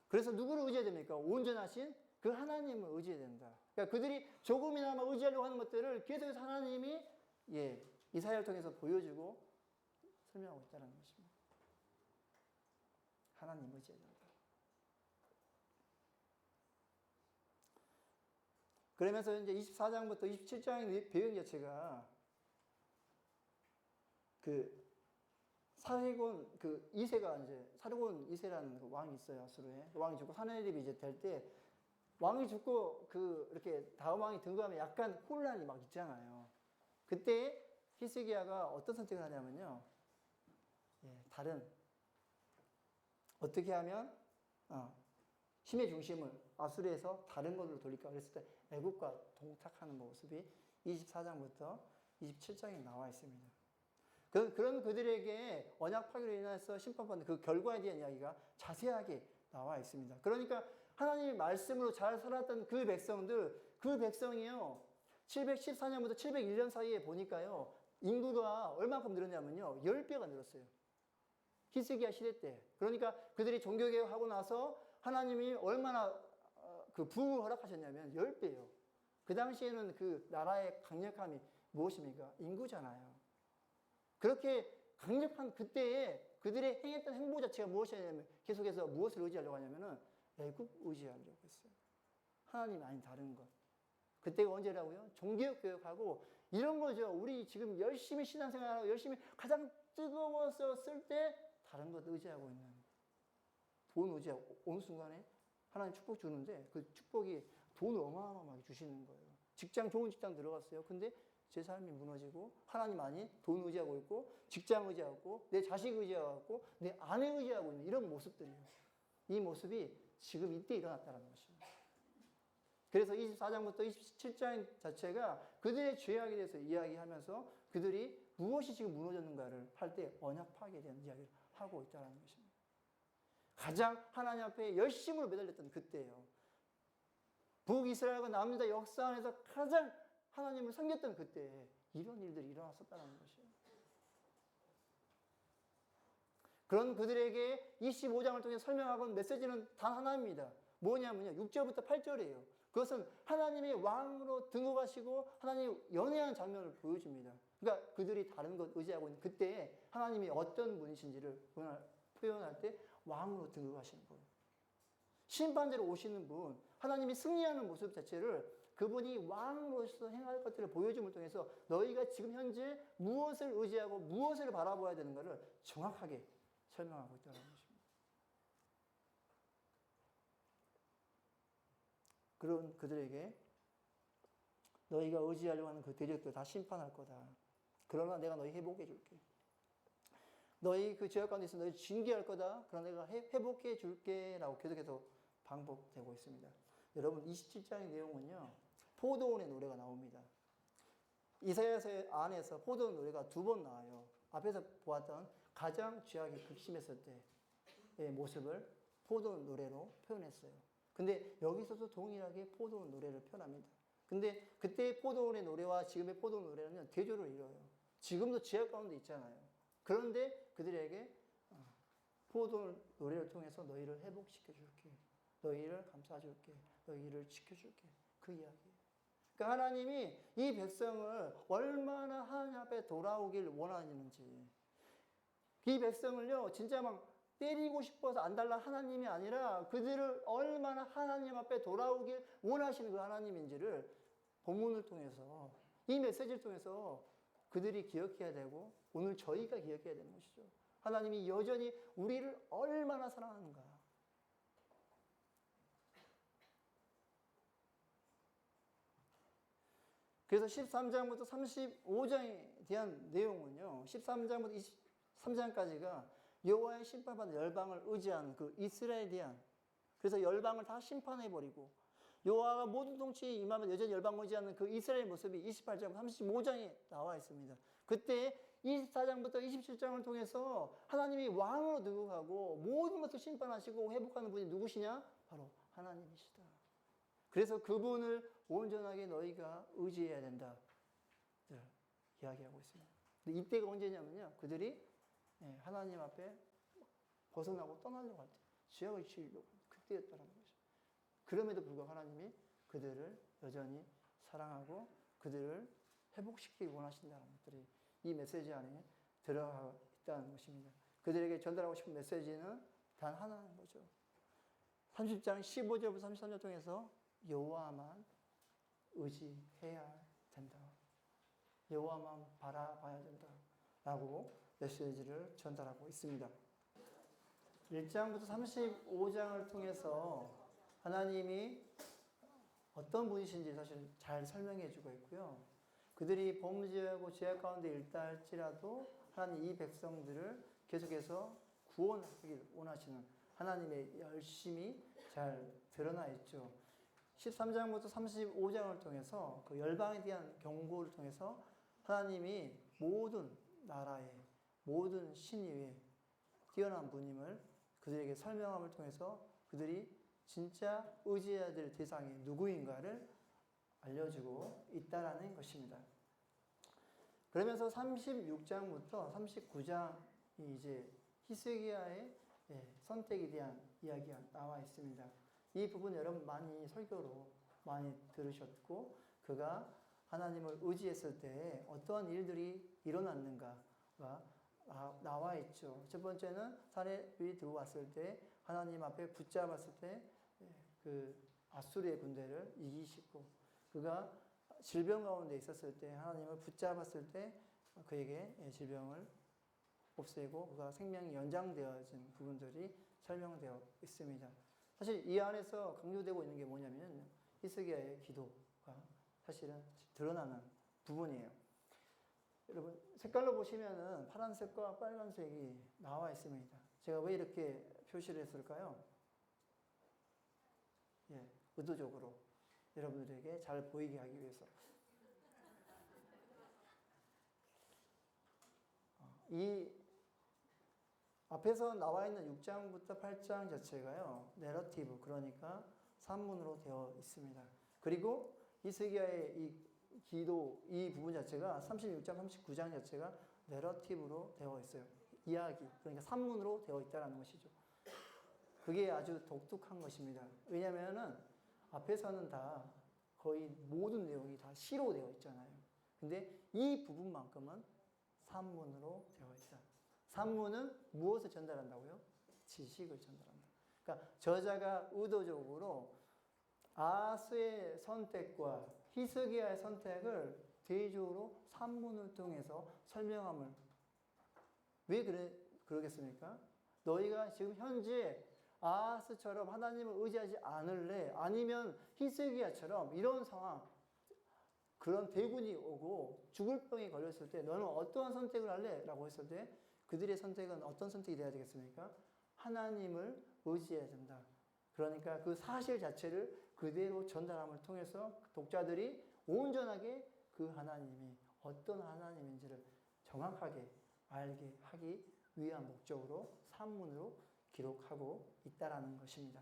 그래서 누구를 의지해야 됩니까? 온전하신 그 하나님을 의지해야 된다. 그러니까 그들이 조금이나마 의지하려고 하는 것들을 계속해서 하나님이 이사야를 통해서 보여주고 설명하고 있다는 것입니다. 하나님 의지해야 된다. 그러면서 이제 24장부터 27장의 배경 자체가 사리곤 이세가 이제 사리곤 이세라는 그 왕이 있어요. 아수르에. 그 왕이 죽고 사내립이 이제 될 때 왕이 죽고 이렇게 다음 왕이 등극하면 약간 혼란이 막 있잖아요. 그때 히스기야가 어떤 선택을 하냐면요. 다른 어떻게 하면 힘의 중심을 아수르에서 다른 걸로 돌릴까 그랬을 때 애굽과 동탁하는 모습이 24장부터 27장에 나와 있습니다. 그런 그들에게 언약 파기로 인해서 심판받는 그 결과에 대한 이야기가 자세하게 나와 있습니다. 그러니까 하나님의 말씀으로 잘 살았던 그 백성이요. 714년부터 701년 사이에 보니까요. 인구가 얼마큼 늘었냐면요. 10배가 늘었어요. 히스기야 시대 때. 그러니까 그들이 종교개혁하고 나서 하나님이 얼마나 부흥을 허락하셨냐면 10배예요. 그 당시에는 그 나라의 강력함이 무엇입니까? 인구잖아요. 그렇게 강력한 그때에 그들의 행했던 행보 자체가 무엇이냐면 계속해서 무엇을 의지하려고 하냐면은 애굽 의지하려고 했어요. 하나님 아닌 다른 것. 그때가 언제라고요? 종교개혁하고 이런 거죠. 우리 지금 열심히 신앙생활하고 열심히 가장 뜨거워서 쓸 때 다른 것 의지하고 있는 돈 의지하고 어느 순간에 하나님 축복 주는데 그 축복이 돈을 어마어마하게 주시는 거예요. 좋은 직장 들어갔어요. 근데 제 삶이 무너지고 하나님 아닌 돈 의지하고 있고 직장 의지하고 내 자식 의지하고 있고 내 아내 의지하고 있는 이런 모습들이에요. 이 모습이 지금 이때 일어났다는 것입니다. 그래서 24장부터 27장 자체가 그들의 죄악에 대해서 이야기하면서 그들이 무엇이 지금 무너졌는가를 할 때 언약 파괴에 대한 이야기를 하고 있다는 것입니다. 가장 하나님 앞에 열심으로 매달렸던 그때예요. 북이스라엘과 남유다 역사 안에서 가장 하나님을 섬겼던 그때에 이런 일들이 일어났었다는 것이에요. 그런 그들에게 25장을 통해 설명하고는 메시지는 단 하나입니다. 뭐냐면요. 6절부터 8절이에요. 그것은 하나님이 왕으로 등극하시고 하나님이 연애하는 장면을 보여줍니다. 그러니까 그들이 다른 것 의지하고 있는 그때에 하나님이 어떤 분이신지를 표현할 때 왕으로 등극하시는 분. 심판자로 오시는 분. 하나님이 승리하는 모습 자체를 그분이 왕으로서 행할 것들을 보여줌을 통해서 너희가 지금 현재 무엇을 의지하고 무엇을 바라보아야 되는가를 정확하게 설명하고 있다는 것입니다. 그런 그들에게 너희가 의지하려고 하는 그 대적들 다 심판할 거다. 그러나 내가 너희 회복해 줄게. 너희 그 죄악 가운데 있어 너희 징계할 거다. 그러나 내가 회복해 줄게. 라고 계속해서 반복되고 있습니다. 여러분 27장의 내용은요. 포도원의 노래가 나옵니다. 이사야서 안에서 포도원 노래가 2번 나와요. 앞에서 보았던 가장 죄악이 극심했을 때의 모습을 포도원 노래로 표현했어요. 근데 여기서도 동일하게 포도원 노래를 표현합니다. 근데 그때의 포도원의 노래와 지금의 포도원 노래는 대조를 이뤄요. 지금도 지하 가운데 있잖아요. 그런데 그들에게 포도 노래를 통해서 너희를 회복시켜 줄게. 너희를 감싸 줄게. 너희를 지켜 줄게. 그 이야기예요. 그러니까 하나님이 이 백성을 얼마나 하나님 앞에 돌아오길 원하는지. 이 백성을요, 진짜 막 때리고 싶어서 안 달라 하나님이 아니라 그들을 얼마나 하나님 앞에 돌아오길 원하시는 그 하나님인지를 본문을 통해서, 이 메시지를 통해서 그들이 기억해야 되고 오늘 저희가 기억해야 되는 것이죠. 하나님이 여전히 우리를 얼마나 사랑하는가. 그래서 13장부터 35장에 대한 내용은요, 13장부터 23장까지가 여호와의 심판받은 열방을 의지하는 그 이스라엘에 대한, 그래서 열방을 다 심판해버리고 여호와가 모든 통치에 임하면 여전히 열방을 의지하는 그 이스라엘 모습이 28장부터 35장에 나와 있습니다. 그때 24장부터 27장을 통해서 하나님이 왕으로 득국하고 모든 것을 심판하시고 회복하는 분이 누구시냐? 바로 하나님이시다. 그래서 그분을 온전하게 너희가 의지해야 된다. 이야기하고 있습니다. 근데 이때가 언제냐면요, 그들이 하나님 앞에 벗어나고 떠나려고 할 때, 지역을 지으려고 그때였다는 거죠. 그럼에도 불구하고 하나님이 그들을 여전히 사랑하고 그들을 회복시키기 원하신다는 것들이 이 메시지 안에 들어가 있다는 것입니다. 그들에게 전달하고 싶은 메시지는 단 하나인 거죠. 30장 15절부터 33절 통해서 여호와만 의지해야 된다. 여호와만 바라봐야 된다. 라고 메시지를 전달하고 있습니다. 1장부터 35장을 통해서 하나님이 어떤 분이신지 사실 잘 설명해 주고 있고요. 그들이 범죄하고 죄악 가운데 있다 할지라도 하나님 이 백성들을 계속해서 구원하기를 원하시는 하나님의 열심이 잘 드러나 있죠. 13장부터 35장을 통해서 그 열방에 대한 경고를 통해서 하나님이 모든 나라의 모든 신위에 뛰어난 분임을 그들에게 설명함을 통해서 그들이 진짜 의지해야 될 대상이 누구인가를 알려주고 있다라는 것입니다. 그러면서 36장부터 39장이 이제 히스기야의 선택에 대한 이야기가 나와 있습니다. 이 부분 여러분 많이 설교로 많이 들으셨고, 그가 하나님을 의지했을 때 어떠한 일들이 일어났는가가 나와 있죠. 첫 번째는 산에 들어왔을 때 하나님 앞에 붙잡았을 때 그 아수르의 군대를 이기시고, 그가 질병 가운데 있었을 때 하나님을 붙잡았을 때 그에게 질병을 없애고 그가 생명이 연장되어진 부분들이 설명되어 있습니다. 사실 이 안에서 강조되고 있는 게 뭐냐면 히스기야의 기도가 사실은 드러나는 부분이에요. 여러분 색깔로 보시면은 파란색과 빨간색이 나와 있습니다. 제가 왜 이렇게 표시를 했을까요? 의도적으로 여러분들에게 잘 보이게 하기 위해서. 이 앞에서 나와 있는 6장부터 8장 자체가요, 내러티브, 그러니까 산문으로 되어 있습니다. 그리고 히스기야의 이 기도, 이 부분 자체가 36장, 39장 자체가 내러티브로 되어 있어요. 이야기, 그러니까 산문으로 되어 있다는 것이죠. 그게 아주 독특한 것입니다. 왜냐면은 앞에서는 다 거의 모든 내용이 다 시로 되어 있잖아요. 근데 이 부분만큼은 산문으로 되어 있다. 산문은 무엇을 전달한다고요? 지식을 전달한다. 그러니까 저자가 의도적으로 아하스의 선택과 히스기야의 선택을 대조로 산문을 통해서 설명함을. 왜 그러겠습니까? 너희가 지금 현재 아하스처럼 하나님을 의지하지 않을래? 아니면 히스기야처럼 이런 상황, 그런 대군이 오고 죽을 병이 걸렸을 때 너는 어떠한 선택을 할래? 라고 했을 때 그들의 선택은 어떤 선택이 돼야 되겠습니까? 하나님을 의지해야 된다. 그러니까 그 사실 자체를 그대로 전달함을 통해서 독자들이 온전하게 그 하나님이 어떤 하나님인지를 정확하게 알게 하기 위한 목적으로 산문으로 기록하고 있다라는 것입니다.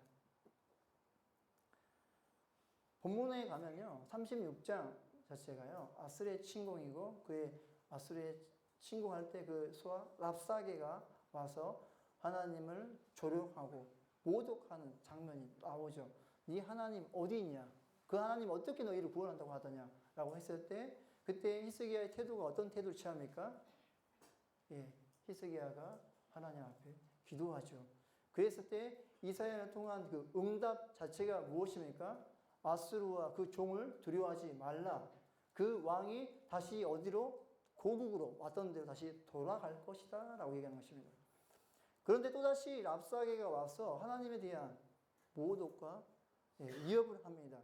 본문에 가면요, 36장 자체가요, 아스르의 침공이고 그의 아수르에 침공할 때 그 소아 랍사게가 와서 하나님을 조롱하고 모독하는 장면이 나오죠. 네 하나님 어디 있냐? 그 하나님 어떻게 너희를 구원한다고 하더냐? 라고 했을 때 그때 히스기야의 태도가 어떤 태도를 취합니까? 예, 히스기야가 하나님 앞에 기도하죠. 그랬을 때 이사야를 통한 그 응답 자체가 무엇입니까? 아수르와 그 종을 두려워하지 말라. 그 왕이 다시 어디로? 고국으로 왔던 데로 다시 돌아갈 것이다 라고 얘기하는 것입니다. 그런데 또다시 랍사게가 와서 하나님에 대한 모독과 위협을 합니다.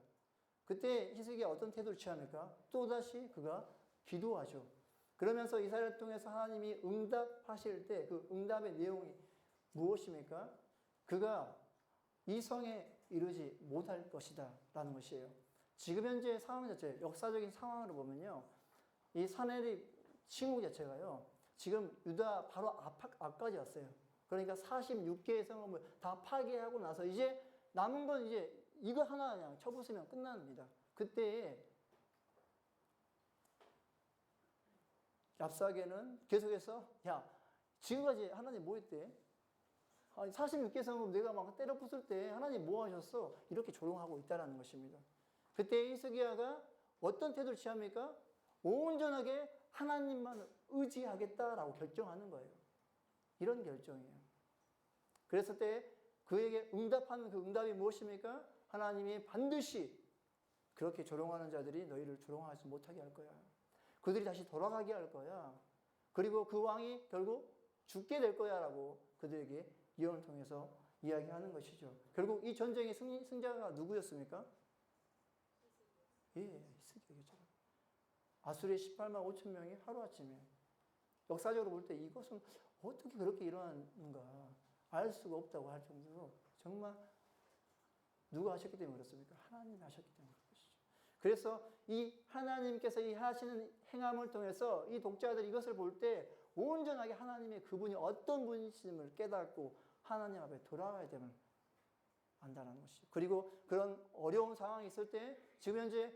그때 히스기야 어떤 태도를 취합니까? 또다시 그가 기도하죠. 그러면서 이사야를 통해서 하나님이 응답하실 때 그 응답의 내용이 무엇입니까? 그가 이 성에 이르지 못할 것이다 라는 것이에요. 지금 현재 상황 자체, 역사적인 상황으로 보면요. 이 사내립 침공 자체가요. 지금 유다 바로 앞까지 왔어요. 그러니까 46개의 성읍을 다 파괴하고 나서 이제 남은 건 이제 이거 하나 그냥 쳐부수면 끝납니다. 그때 랍사게는 계속해서 야 지금까지 하나님 뭐 했대? 46개 성읍 내가 막 때려 부술 때 하나님 뭐 하셨어? 이렇게 조롱하고 있다는 것입니다. 그때 히스기야가 어떤 태도를 취합니까? 온전하게 하나님만 의지하겠다라고 결정하는 거예요. 이런 결정이에요. 그랬을 때 그에게 응답하는 그 응답이 무엇입니까? 하나님이 반드시 그렇게 조롱하는 자들이 너희를 조롱하지 못하게 할 거야. 그들이 다시 돌아가게 할 거야. 그리고 그 왕이 결국 죽게 될 거야 라고 그들에게 예언을 통해서 이야기하는 것이죠. 결국 이 전쟁의 승자가 누구였습니까? 예, 히스기야죠. 아수르의 18만 5천 명이 하루아침에 역사적으로 볼 때 이것은 어떻게 그렇게 일어났는가 알 수가 없다고 할 정도로 정말 누가 하셨기 때문에 그렇습니까? 하나님이 하셨기 때문에 그렇죠. 그래서 이 하나님께서 이 하시는 행함을 통해서 이 독자들이 이것을 볼 때 온전하게 하나님의 그분이 어떤 분이심을 깨닫고 하나님 앞에 돌아가야 됨을 안다는 것이죠. 그리고 그런 어려운 상황이 있을 때 지금 현재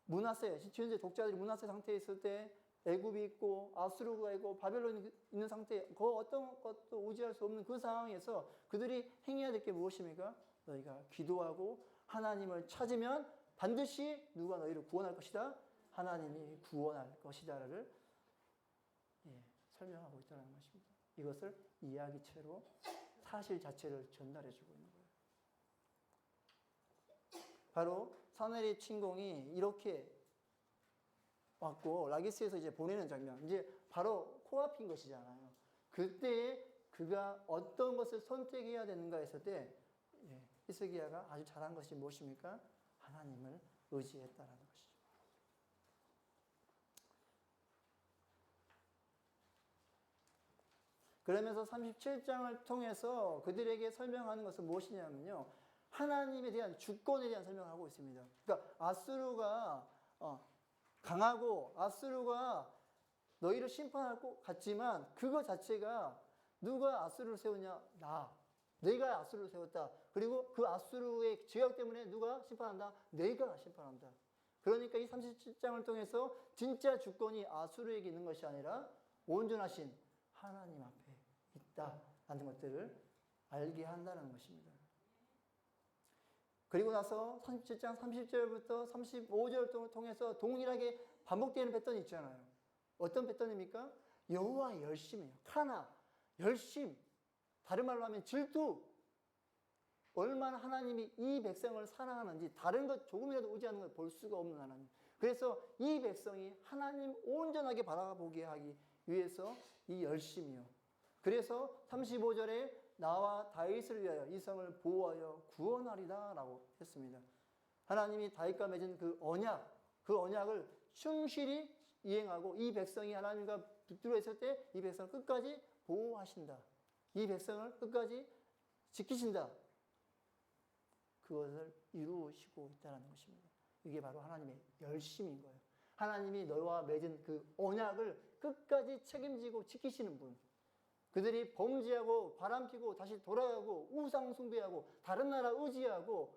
므낫세, 지금 현재 독자들이 므낫세 상태에 있을 때 애굽이 있고 아수르가 있고 바벨론이 있는 상태에 그 어떤 것도 의지할 수 없는 그 상황에서 그들이 행해야 될 게 무엇입니까? 너희가 기도하고 하나님을 찾으면 반드시 누가 너희를 구원할 것이다. 하나님이 구원할 것이다를 설명하고 있다는 것입니다. 이것을 이야기체로 사실 자체를 전달해주고 있는 거예요. 바로 사내립 침공이 이렇게 왔고 라기스에서 이제 보내는 장면, 이제 바로 코앞인 것이잖아요. 그때 그가 어떤 것을 선택해야 되는가 했을 때 히스기야가 아주 잘한 것이 무엇입니까? 하나님을 의지했다라는 것이죠. 그러면서 37장을 통해서 그들에게 설명하는 것은 무엇이냐면요. 하나님에 대한 주권에 대한 설명을 하고 있습니다. 그러니까 아수르가 강하고 아수르가 너희를 심판할 것 같지만 그거 자체가 누가 아수르를 세우냐? 나. 내가 아수르를 세웠다. 그리고 그 아수르의 죄악 때문에 누가 심판한다? 내가 심판한다. 그러니까 이 37장을 통해서 진짜 주권이 아수르에게 있는 것이 아니라 온전하신 하나님 앞에 있다라는 것들을 알게 한다는 것입니다. 그리고 나서 37장 30절부터 35절을 통해서 동일하게 반복되는 패턴이 있잖아요. 어떤 패턴입니까? 여호와의 열심이에요. 카나, 열심. 다른 말로 하면 질투. 얼마나 하나님이 이 백성을 사랑하는지 다른 것 조금이라도 의지하는 걸 볼 수가 없는 하나님. 그래서 이 백성이 하나님 온전하게 바라보게 하기 위해서 이 열심이요. 그래서 35절에 나와 다윗을 위하여 이 성을 보호하여 구원하리다 라고 했습니다. 하나님이 다윗과 맺은 그 언약을 충실히 이행하고 이 백성이 하나님과 붙들어 있을 때 이 백성을 끝까지 보호하신다. 이 백성을 끝까지 지키신다. 그것을 이루시고 있다는 것입니다. 이게 바로 하나님의 열심인 거예요. 하나님이 너와 맺은 그 언약을 끝까지 책임지고 지키시는 분. 그들이 범죄하고 바람피고 다시 돌아가고 우상 숭배하고 다른 나라 의지하고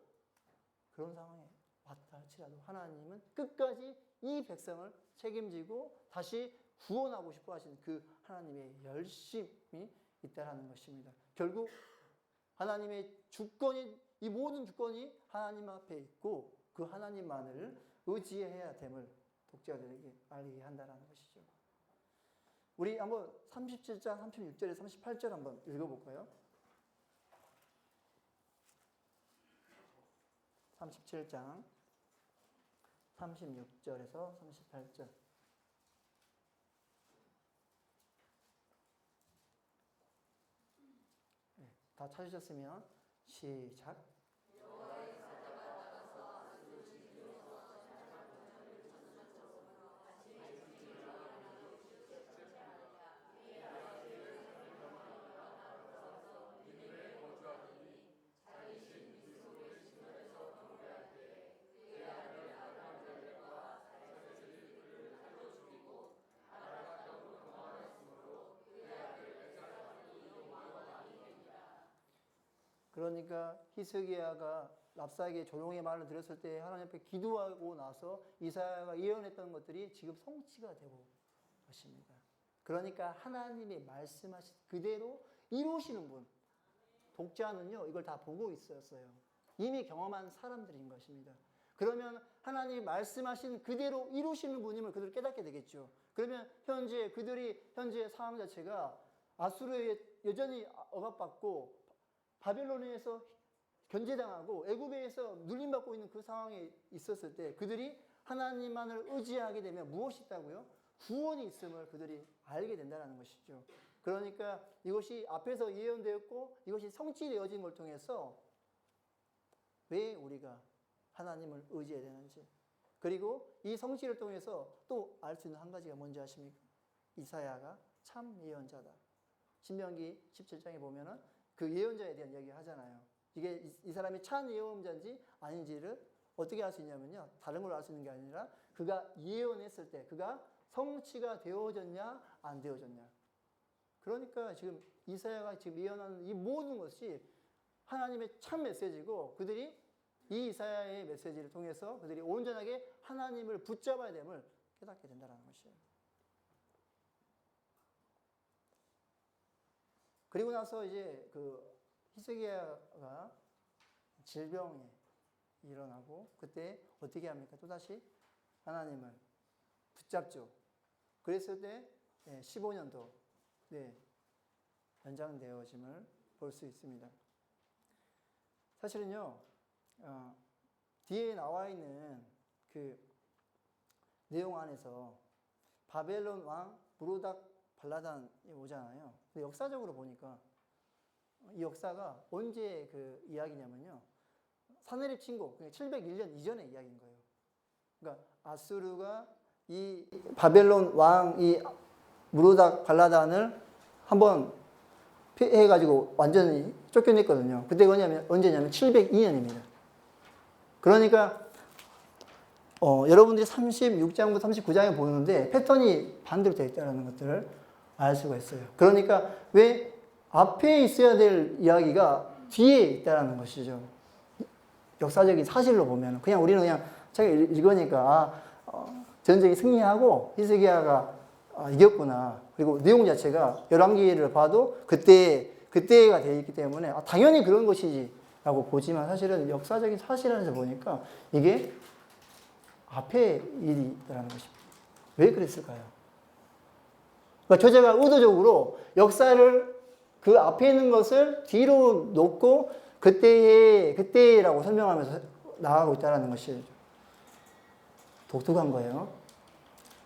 그런 상황에 왔다 할지라도 하나님은 끝까지 이 백성을 책임지고 다시 구원하고 싶어 하시는 그 하나님의 열심이 있다라는 것입니다. 결국 하나님의 주권이, 이 모든 주권이 하나님 앞에 있고 그 하나님만을 의지해야 됨을 독자들에게 알게 한다는 것이죠. 우리 한번 37장 36절에 38절 한번 읽어볼까요? 37장 36절에서 38절. 네, 다 찾으셨으면 시작. 그러니까 히스기야가 랍사에게 조롱의 말을 들었을 때 하나님 앞에 기도하고 나서 이사야가 예언했던 것들이 지금 성취가 되고 것입니다. 그러니까 하나님이 말씀하신 그대로 이루시는 분, 독자는요 이걸 다 보고 있었어요. 이미 경험한 사람들인 것입니다. 그러면 하나님이 말씀하신 그대로 이루시는 분임을 그들 깨닫게 되겠죠. 그러면 현재 그들이 현재 상황 자체가 아수르에 여전히 억압받고 바벨론에서 견제당하고 애굽에서 눌림받고 있는 그 상황에 있었을 때 그들이 하나님만을 의지하게 되면 무엇이 있다고요? 구원이 있음을 그들이 알게 된다는 것이죠. 그러니까 이것이 앞에서 예언되었고 이것이 성취되어진 걸 통해서 왜 우리가 하나님을 의지해야 되는지, 그리고 이 성취를 통해서 또 알 수 있는 한 가지가 뭔지 아십니까? 이사야가 참 예언자다. 신명기 17장에 보면은 그 예언자에 대한 이야기 하잖아요. 이게 이 사람이 참 예언자인지 아닌지를 어떻게 알 수 있냐면요. 다른 걸로 알 수 있는 게 아니라 그가 예언했을 때 그가 성취가 되어졌냐 안 되어졌냐. 그러니까 지금 이사야가 지금 예언하는 이 모든 것이 하나님의 참 메시지고 그들이 이 이사야의 메시지를 통해서 그들이 온전하게 하나님을 붙잡아야 됨을 깨닫게 된다는 것이에요. 그리고 나서 이제 그 히스기야가 질병이 일어나고 그때 어떻게 합니까? 또다시 하나님을 붙잡죠. 그랬을 때 15년도 연장되어짐을 볼 수 있습니다. 사실은요, 뒤에 나와 있는 그 내용 안에서 바벨론 왕 브로닥 발라단이 오잖아요. 근데 역사적으로 보니까 이 역사가 언제 그 이야기냐면요. 사내립 침공, 701년 이전의 이야기인 거예요. 그러니까 아수르가 이 바벨론 왕 이 브로닥 발라단을 한번 해가지고 완전히 쫓겨냈거든요. 그때 언제냐면 702년입니다. 그러니까 여러분들이 36장부터 39장에 보는데 패턴이 반대로 되어 있다는 것들을 알 수가 있어요. 그러니까 왜 앞에 있어야 될 이야기가 뒤에 있다는 것이죠. 역사적인 사실로 보면 그냥 우리는 그냥 책을 읽으니까 전쟁이 승리하고 히스기야가 이겼구나. 그리고 내용 자체가 열왕기를 봐도 그때가 되어 있기 때문에 당연히 그런 것이지 라고 보지만 사실은 역사적인 사실 안에서 보니까 이게 앞에 일이 있다는 것입니다. 왜 그랬을까요? 그러니까 저자가 의도적으로 역사를 그 앞에 있는 것을 뒤로 놓고 그때라고 설명하면서 나가고 있다는 것이 독특한 거예요.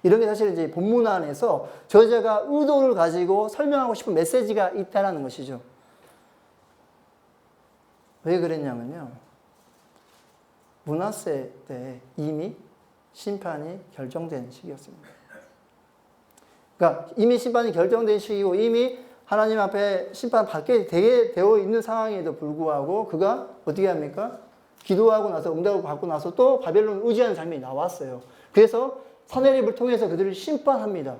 이런 게 사실 이제 본문 안에서 저자가 의도를 가지고 설명하고 싶은 메시지가 있다는 것이죠. 왜 그랬냐면요. 므낫세 때 이미 심판이 결정된 시기였습니다. 그러니까 이미 심판이 결정된 시기고 이미 하나님 앞에 심판받게 되어 있는 상황에도 불구하고 그가 어떻게 합니까? 기도하고 나서 응답을 받고 나서 또 바벨론을 의지하는 장면이 나왔어요. 그래서 사내립을 통해서 그들을 심판합니다.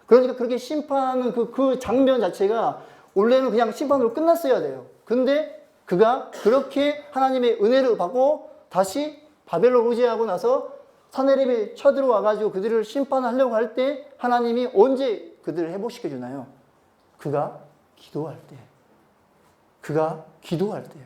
그러니까 그렇게 심판하는 그 장면 자체가 원래는 그냥 심판으로 끝났어야 돼요. 근데 그가 그렇게 하나님의 은혜를 받고 다시 바벨론 의지하고 나서 사내립이 쳐들어와가지고 그들을 심판하려고 할 때 하나님이 언제 그들을 회복시켜 주나요? 그가 기도할 때. 그가 기도할 때요.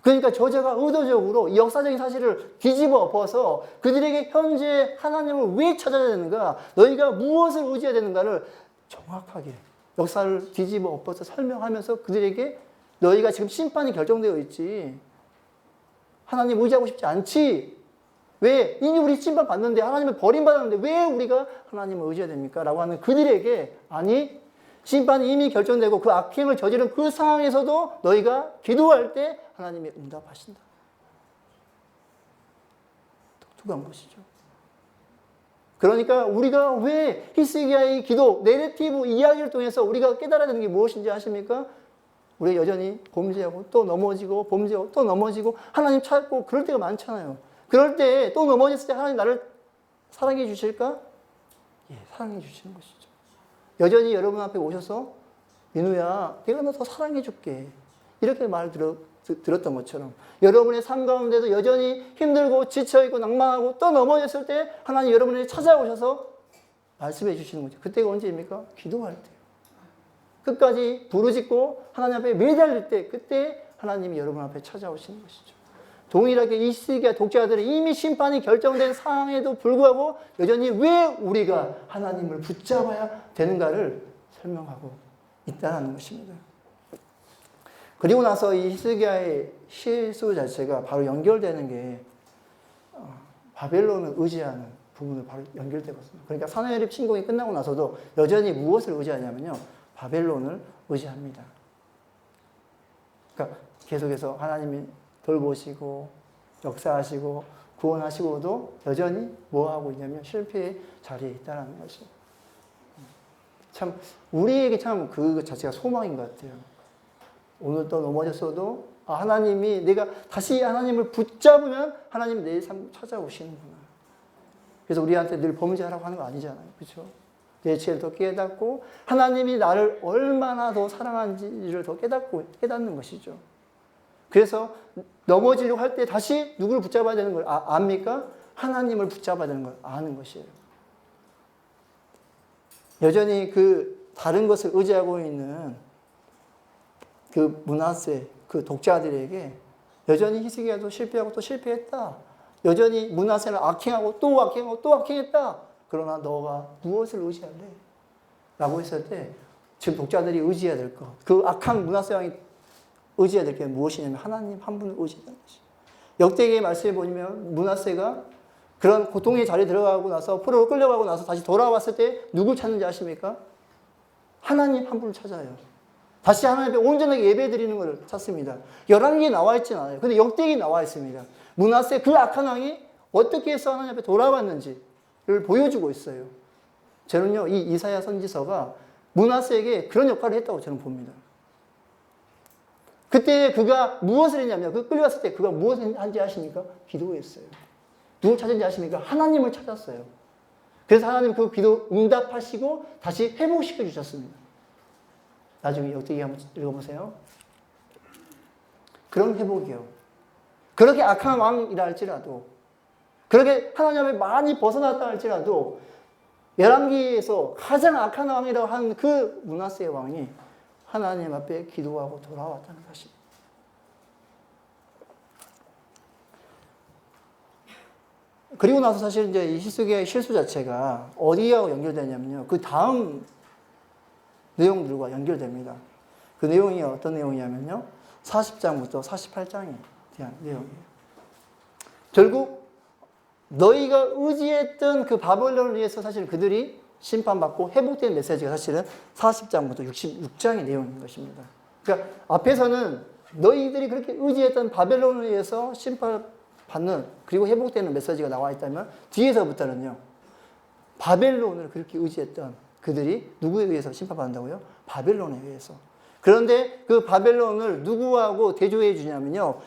그러니까 저자가 의도적으로 이 역사적인 사실을 뒤집어 엎어서 그들에게 현재 하나님을 왜 찾아야 되는가, 너희가 무엇을 의지해야 되는가를 정확하게 역사를 뒤집어 엎어서 설명하면서 그들에게 너희가 지금 심판이 결정되어 있지. 하나님 의지하고 싶지 않지. 왜? 이미 우리 심판 받는데, 하나님을 버림받았는데 왜 우리가 하나님을 의지해야 됩니까? 라고 하는 그들에게, 아니, 심판이 이미 결정되고 그 악행을 저지른 그 상황에서도 너희가 기도할 때 하나님이 응답하신다. 독특한 것이죠. 그러니까 우리가 왜 히스기야의 기도, 내레티브 이야기를 통해서 우리가 깨달아야 되는 게 무엇인지 아십니까? 우리가 여전히 범죄하고 또 넘어지고 범죄하고 또 넘어지고 하나님 찾고 그럴 때가 많잖아요. 그럴 때 또 넘어졌을 때 하나님 나를 사랑해 주실까? 예, 사랑해 주시는 것이죠. 여전히 여러분 앞에 오셔서 민우야, 내가 너 더 사랑해 줄게. 이렇게 말 들었던 것처럼 여러분의 삶 가운데도 여전히 힘들고 지쳐있고 낭만하고 또 넘어졌을 때 하나님 여러분에게 찾아오셔서 말씀해 주시는 거죠. 그때가 언제입니까? 기도할 때. 끝까지 부르짖고 하나님 앞에 매달릴 때, 그때 하나님이 여러분 앞에 찾아오시는 것이죠. 동일하게 이 시기의 독자들은 이미 심판이 결정된 상황에도 불구하고 여전히 왜 우리가 하나님을 붙잡아야 되는가를 설명하고 있다는 것입니다. 그리고 나서 이 히스기야의 실수 자체가 바로 연결되는 게 바벨론을 의지하는 부분으로 바로 연결되거든요. 그러니까 사내립 침공이 끝나고 나서도 여전히 무엇을 의지하냐면요, 바벨론을 의지합니다. 그러니까 계속해서 하나님이 돌보시고 역사하시고 구원하시고도 여전히 뭐 하고 있냐면 실패의 자리에 있다는 것이 참 우리에게 참 그 자체가 소망인 것 같아요. 오늘 또 넘어졌어도 하나님이 내가 다시 하나님을 붙잡으면 하나님이 내 삶 찾아오시는구나. 그래서 우리한테 늘 범죄하라고 하는 거 아니잖아요. 그렇죠? 내 죄를 더 깨닫고 하나님이 나를 얼마나 더 사랑하는지를 더 깨닫는 것이죠. 그래서 넘어지려고 할 때 다시 누구를 붙잡아야 되는 걸 압니까? 하나님을 붙잡아야 되는 걸 아는 것이에요. 여전히 그 다른 것을 의지하고 있는 그 므낫세, 그 독자들에게 여전히 히스기야도 실패하고 또 실패했다. 여전히 므낫세는 악행하고 또 악행하고 또 악행했다. 그러나 너가 무엇을 의지할래? 라고 했을 때 지금 독자들이 의지해야 될 것, 그 악한 므낫세 왕이 의지해야 될 게 무엇이냐면 하나님 한 분을 의지하는 것이. 역대기의 말씀에 보면 므낫세가 그런 고통의 자리에 들어가고 나서 포로로 끌려가고 나서 다시 돌아왔을 때 누굴 찾는지 아십니까? 하나님 한 분을 찾아요. 다시 하나님 앞에 온전하게 예배 드리는 것을 찾습니다. 열왕기에 나와 있지는 않아요. 근데 역대기에 나와 있습니다. 므낫세 그 악한 왕이 어떻게 해서 하나님 앞에 돌아왔는지를 보여주고 있어요. 저는요, 이 이사야 선지서가 므낫세에게 그런 역할을 했다고 저는 봅니다. 그때 그가 무엇을 했냐면, 그 끌려갔을 때 그가 무엇을 한지 아십니까? 기도했어요. 누굴 찾은지 아십니까? 하나님을 찾았어요. 그래서 하나님 그 기도 응답하시고 다시 회복시켜 주셨습니다. 나중에 역대기 한번 읽어보세요. 그런 회복이요. 그렇게 악한 왕이라 할지라도, 그렇게 하나님 앞에 많이 벗어났다 할지라도, 열왕기에서 가장 악한 왕이라고 하는 그 므낫세 왕이 하나님 앞에 기도하고 돌아왔다는 것입니다. 그리고 나서 사실 이제 이 히스기야의 실수 자체가 어디하고 연결되냐면요, 그 다음 내용들과 연결됩니다. 그 내용이 어떤 내용이냐면요, 40장부터 48장에 대한 내용이에요. 결국 너희가 의지했던 그 바벨론을 위해서 사실 그들이 심판받고 회복된 메시지가 사실은 40장부터 66장의 내용인 것입니다. 그러니까 앞에서는 너희들이 그렇게 의지했던 바벨론을 위해서 심판받는 그리고 회복되는 메시지가 나와 있다면, 뒤에서부터는요, 바벨론을 그렇게 의지했던 그들이 누구에 의해서 심판받는다고요? 바벨론에 의해서. 그런데 그 바벨론을 누구하고 대조해 주냐면요,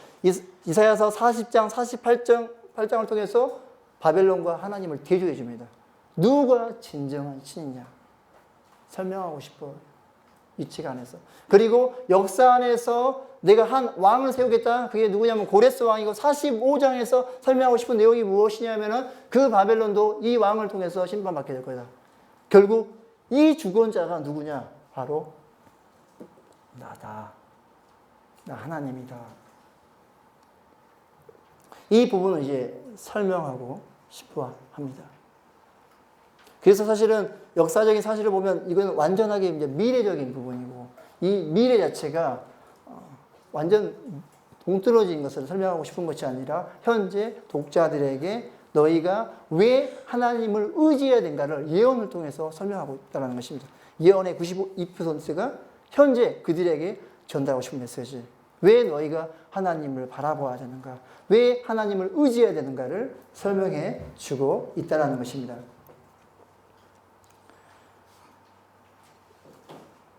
이사야서 40장, 48장을 통해서 바벨론과 하나님을 대조해 줍니다. 누가 진정한 신이냐 설명하고 싶어, 이 책 안에서. 그리고 역사 안에서 내가 한 왕을 세우겠다. 그게 누구냐면 고레스 왕이고 45장에서 설명하고 싶은 내용이 무엇이냐면은 그 바벨론도 이 왕을 통해서 심판받게 될 거다. 결국 이 주권자가 누구냐? 바로 나다. 나 하나님이다. 이 부분을 이제 설명하고 싶어 합니다. 그래서 사실은 역사적인 사실을 보면 이건 완전하게 이제 미래적인 부분이고 이 미래 자체가 완전 동떨어진 것을 설명하고 싶은 것이 아니라 현재 독자들에게 너희가 왜 하나님을 의지해야 된가를 예언을 통해서 설명하고 있다는 것입니다. 예언의 92%가 현재 그들에게 전달하고 싶은 메시지. 왜 너희가 하나님을 바라봐야 되는가? 왜 하나님을 의지해야 되는가를 설명해 주고 있다는 것입니다.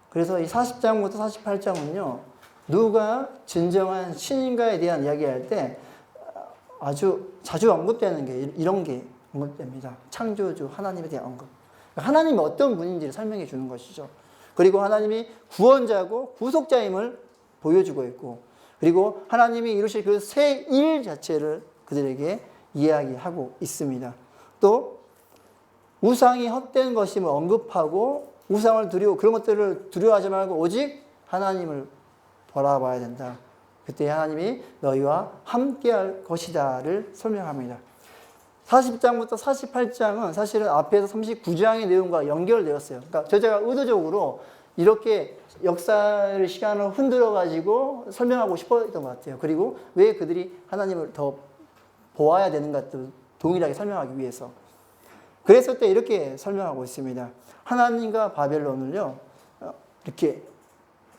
그래서 이 40장부터 48장은요, 누가 진정한 신인가에 대한 이야기할 때 아주 자주 언급되는 게 이런 게 언급됩니다. 창조주 하나님에 대한 언급. 하나님이 어떤 분인지를 설명해 주는 것이죠. 그리고 하나님이 구원자고 구속자임을 보여주고 있고, 그리고 하나님이 이루실 그 새 일 자체를 그들에게 이야기하고 있습니다. 또 우상이 헛된 것임을 언급하고 우상을 두려워 그런 것들을 두려워하지 말고 오직 하나님을 바라봐야 된다. 그때 하나님이 너희와 함께할 것이다를 설명합니다. 40장부터 48장은 사실은 앞에서 39장의 내용과 연결되었어요. 그러니까 저자가 의도적으로 이렇게 역사의 시간을 흔들어 가지고 설명하고 싶었던 것 같아요. 그리고 왜 그들이 하나님을 더 보아야 되는가도 동일하게 설명하기 위해서. 그랬을 때 이렇게 설명하고 있습니다. 하나님과 바벨론을요, 이렇게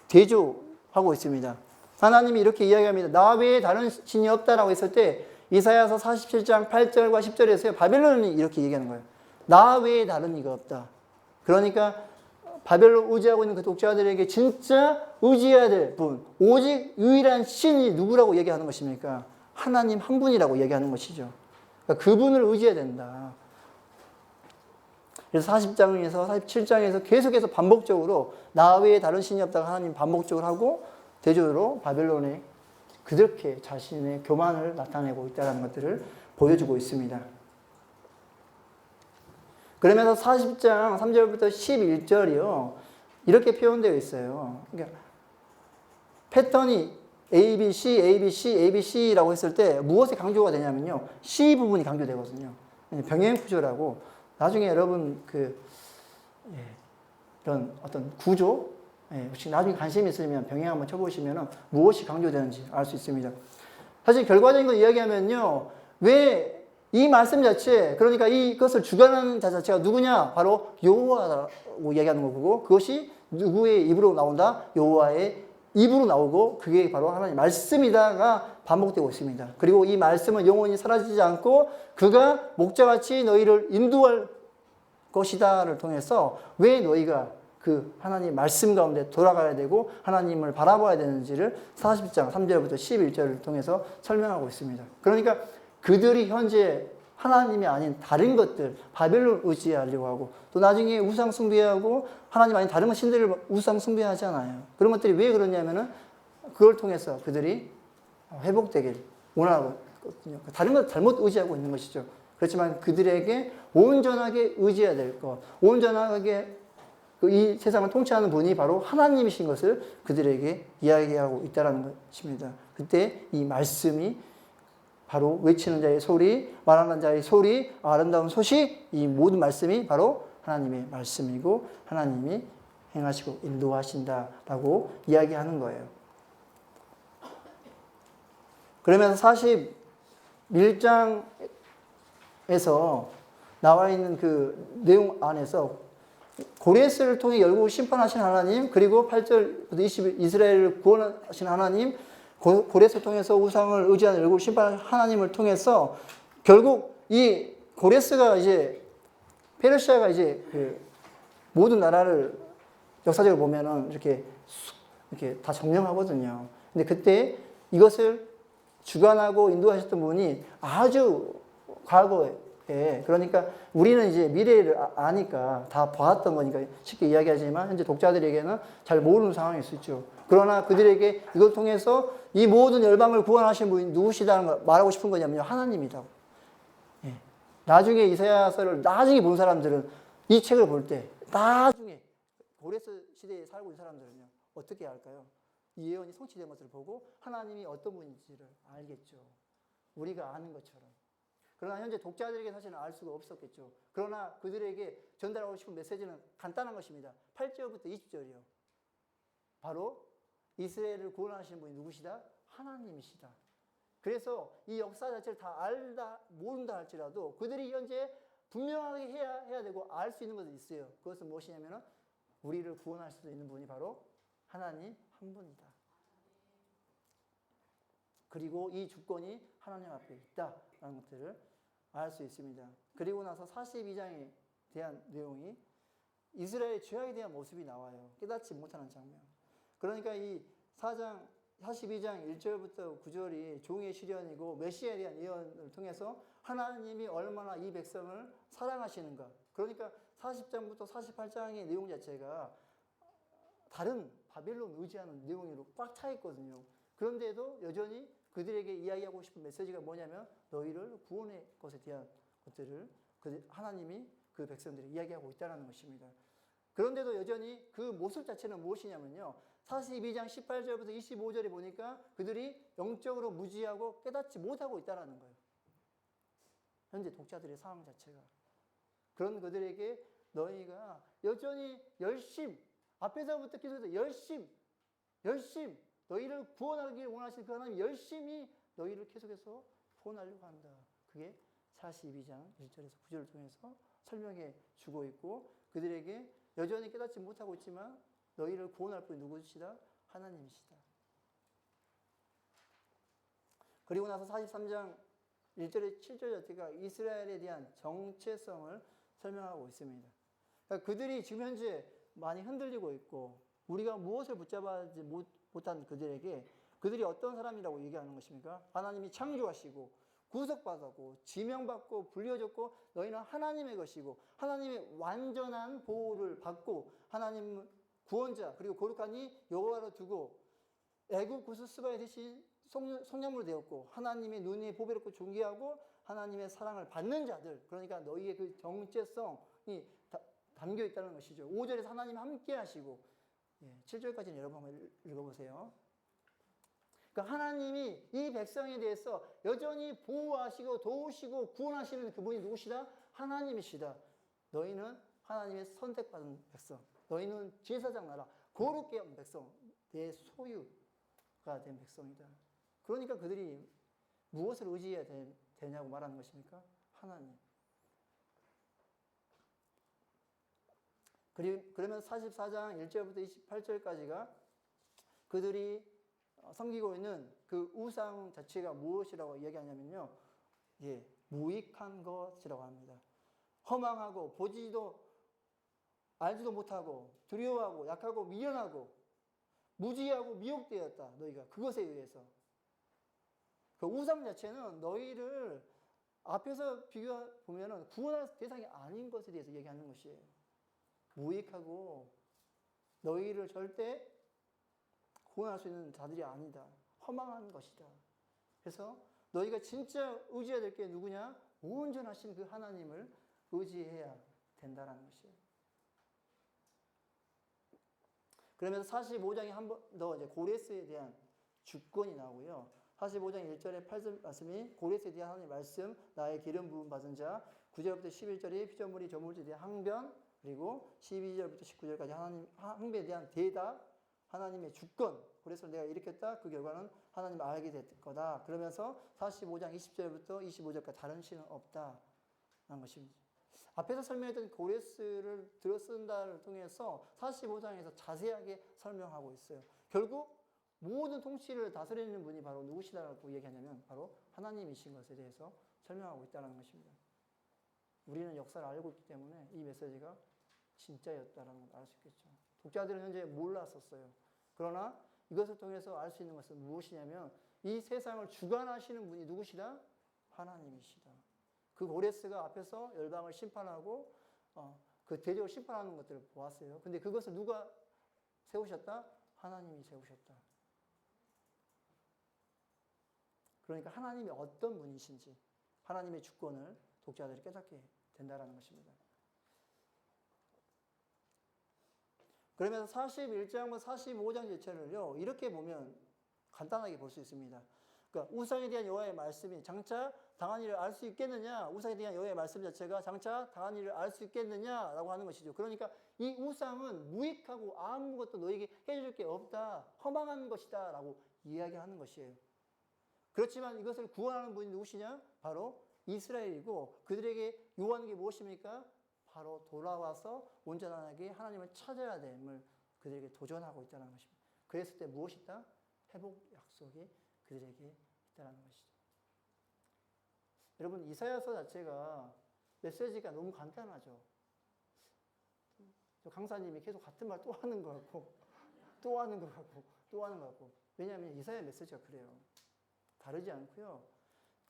대조하고 있습니다. 하나님이 이렇게 이야기합니다. 나 외에 다른 신이 없다라고 했을 때 이사야서 47장 8절과 10절에서요, 바벨론이 이렇게 얘기하는 거예요. 나 외에 다른 이가 없다. 그러니까 바벨론 의지하고 있는 그 독자들에게 진짜 의지해야 될 분, 오직 유일한 신이 누구라고 얘기하는 것입니까? 하나님 한 분이라고 얘기하는 것이죠. 그러니까 그분을 의지해야 된다. 그래서 40장에서 47장에서 계속해서 반복적으로 나 외에 다른 신이 없다고 하나님 반복적으로 하고 대조로 바벨론에 그렇게 자신의 교만을 나타내고 있다는 것들을 보여주고 있습니다. 그러면서 40장 3절부터 11절이요. 이렇게 표현되어 있어요. 그러니까 패턴이 ABC, ABC, ABC라고 했을 때 무엇이 강조가 되냐면요. C 부분이 강조되거든요. 병행구조라고 나중에 여러분 이런 어떤 구조 혹시 나중에 관심이 있으면 병행 한번 쳐보시면 무엇이 강조되는지 알 수 있습니다. 사실 결과적인 걸 이야기하면요. 왜 이 말씀 자체, 그러니까 이것을 주관하는 자 자체가 누구냐? 바로 여호와라고 얘기하는 거고, 그것이 누구의 입으로 나온다? 여호와의 입으로 나오고, 그게 바로 하나님의 말씀이다가 반복되고 있습니다. 그리고 이 말씀은 영원히 사라지지 않고, 그가 목자같이 너희를 인도할 것이다를 통해서 왜 너희가 그 하나님 말씀 가운데 돌아가야 되고 하나님을 바라봐야 되는지를 40장 3절부터 11절을 통해서 설명하고 있습니다. 그러니까 그들이 현재 하나님이 아닌 다른 것들, 바벨론 의지하려고 하고 또 나중에 우상 숭배하고 하나님 아닌 다른 신들을 우상 숭배하잖아요. 그런 것들이 왜 그러냐면은 그걸 통해서 그들이 회복되길 원하거든요. 다른 것 잘못 의지하고 있는 것이죠. 그렇지만 그들에게 온전하게 의지해야 될 것, 온전하게 이 세상을 통치하는 분이 바로 하나님이신 것을 그들에게 이야기하고 있다는 것입니다. 그때 이 말씀이 바로 외치는 자의 소리, 말하는 자의 소리, 아름다운 소식, 이 모든 말씀이 바로 하나님의 말씀이고 하나님이 행하시고 인도하신다라고 이야기하는 거예요. 그러면서 41장에서 나와 있는 그 내용 안에서 고레스를 통해 열국 심판하신 하나님, 그리고 8절 20 이스라엘을 구원하신 하나님, 고레스를 통해서 우상을 의지하는 열국 심판하신 하나님을 통해서 결국 이 고레스가 이제 페르시아가 이제 그 모든 나라를 역사적으로 보면은 이렇게 다 점령하거든요. 근데 그때 이것을 주관하고 인도하셨던 분이 아주 과거에, 그러니까 우리는 이제 미래를 아니까 다 봐왔던 거니까 쉽게 이야기하지만 현재 독자들에게는 잘 모르는 상황일 수 있죠. 그러나 그들에게 이걸 통해서 이 모든 열방을 구원하신 분이 누구시다는 걸 말하고 싶은 거냐면요. 하나님이다. 예. 나중에 이사야서를 나중에 본 사람들은 이 책을 볼 때 나중에 고레스 시대에 살고 있는 사람들은요. 어떻게 할까요? 이 예언이 성취된 것을 보고 하나님이 어떤 분인지를 알겠죠. 우리가 아는 것처럼. 그러나 현재 독자들에게 사실은 알 수가 없었겠죠. 그러나 그들에게 전달하고 싶은 메시지는 간단한 것입니다. 8절부터 20절이요. 바로 이스라엘을 구원하시는 분이 누구시다? 하나님이시다. 그래서 이 역사 자체를 다 알다, 모른다 할지라도 그들이 현재 분명하게 해야 되고 알 수 있는 것이 있어요. 그것은 무엇이냐면 우리를 구원할 수 있는 분이 바로 하나님 한 분이다. 그리고 이 주권이 하나님 앞에 있다라는 것들을 알 수 있습니다. 그리고 나서 42장에 대한 내용이 이스라엘의 죄악에 대한 모습이 나와요. 깨닫지 못하는 장면. 그러니까 이 42장 1절부터 9절이 종의 시련이고 메시아에 대한 예언을 통해서 하나님이 얼마나 이 백성을 사랑하시는가. 그러니까 40장부터 48장의 내용 자체가 다른 바벨론 의지하는 내용으로 꽉 차 있거든요. 그런데도 여전히 그들에게 이야기하고 싶은 메시지가 뭐냐면 너희를 구원의 것에 대한 것들을 하나님이 그 백성들이 이야기하고 있다는 것입니다. 그런데도 여전히 그 모습 자체는 무엇이냐면요. 42장 18절부터 25절에 보니까 그들이 영적으로 무지하고 깨닫지 못하고 있다는 거예요. 현재 독자들의 상황 자체가. 그런 그들에게 너희가 여전히 앞에서부터 계속해서 열심 너희를 구원하기를 원하시는 그 하나님 열심히 너희를 계속해서 구원하려고 한다. 그게 42장 1절에서 9절을 통해서 설명해 주고 있고 그들에게 여전히 깨닫지 못하고 있지만 너희를 구원할 분이 누구시다? 하나님이시다. 그리고 나서 43장 1절에 7절 자체가 이스라엘에 대한 정체성을 설명하고 있습니다. 그러니까 그들이 지금 현재 많이 흔들리고 있고 우리가 무엇을 붙잡아지 못한 그들에게 그들이 어떤 사람이라고 얘기하는 것입니까? 하나님이 창조하시고 구속받았고 지명받고 불려졌고 너희는 하나님의 것이고 하나님의 완전한 보호를 받고 하나님 구원자 그리고 거룩하니 여호와로 두고 애굽 구스스바의 대신 속량물이 되었고 하나님의 눈이 보배롭고 존귀하고 하나님의 사랑을 받는 자들 그러니까 너희의 그 정체성이 담겨 있다는 것이죠. 5절에서 하나님 함께 하시고 7절까지는 여러분 한번 읽어보세요. 그러니까 하나님이 이 백성에 대해서 여전히 보호하시고 도우시고 구원하시는 그분이 누구시다? 하나님이시다. 너희는 하나님의 선택받은 백성. 너희는 제사장 나라. 거룩게 한 백성. 내 소유가 된 백성이다. 그러니까 그들이 무엇을 의지해야 되냐고 말하는 것입니까? 하나님. 그러면 44장 1절부터 28절까지가 그들이 섬기고 있는 그 우상 자체가 무엇이라고 이야기하냐면요. 무익한 것이라고 합니다. 허망하고 보지도 알지도 못하고 두려워하고 약하고 미련하고 무지하고 미혹되었다. 너희가 그것에 의해서. 그 우상 자체는 너희를 앞에서 비교해보면 구원할 대상이 아닌 것에 대해서 얘기하는 것이에요. 무익하고 너희를 절대 구원할 수 있는 자들이 아니다. 허망한 것이다. 그래서 너희가 진짜 의지해야 될 게 누구냐? 온전하신 그 하나님을 의지해야 된다는 것이에요. 그러면서 45장에 한 번 더 이제 고레스에 대한 주권이 나오고요. 45장 1절에 8절 말씀이 고레스에 대한 하나님의 말씀, 나의 기름 부음 받은 자, 9절부터 11절이 피조물이 저물지에 대한 항변, 그리고 12절부터 19절까지 하나님 항변에 대한 대답, 하나님의 주권, 그래서 내가 일으켰다. 그 결과는 하나님 알게 될 거다. 그러면서 45장 20절부터 25절까지 다른 신은 없다. 라는 것입니다. 앞에서 설명했던 고레스를 들어쓴다를 통해서 45장에서 자세하게 설명하고 있어요. 결국 모든 통치를 다스리는 분이 바로 누구시다라고 얘기하냐면 바로 하나님이신 것에 대해서 설명하고 있다는 것입니다. 우리는 역사를 알고 있기 때문에 이 메시지가 진짜였다는 걸 알 수 있겠죠. 독자들은 현재 몰랐었어요. 그러나 이것을 통해서 알 수 있는 것은 무엇이냐면 이 세상을 주관하시는 분이 누구시다? 하나님이시다. 그 고레스가 앞에서 열방을 심판하고 그 대적을 심판하는 것들을 보았어요. 근데 그것을 누가 세우셨다? 하나님이 세우셨다. 그러니까 하나님이 어떤 분이신지 하나님의 주권을 독자들이 깨닫게 된다는 것입니다. 그러면서 41장부터 45장 전체를요, 이렇게 보면 간단하게 볼 수 있습니다. 그러니까 우상에 대한 여호와의 말씀이 장차 당한 일을 알 수 있겠느냐, 우상에 대한 여호와의 말씀 자체가 장차 당한 일을 알 수 있겠느냐라고 하는 것이죠. 그러니까 이 우상은 무익하고 아무것도 너에게 해줄 게 없다, 허망한 것이다 라고 이야기하는 것이에요. 그렇지만 이것을 구원하는 분이 누구시냐? 바로 이스라엘이고, 그들에게 요구하는 게 무엇입니까? 바로 돌아와서 온전하게 하나님을 찾아야 됨을 그들에게 도전하고 있다는 것입니다. 그랬을 때 무엇이 있다? 회복 약속이 그들에게 있다는 것이죠. 여러분, 이사야서 자체가 메시지가 너무 간단하죠. 강사님이 계속 같은 말 또 하는 것 같고, 또 하는 것 같고, 또 하는 것 같고. 왜냐하면 이사야 메시지가 그래요. 다르지 않고요.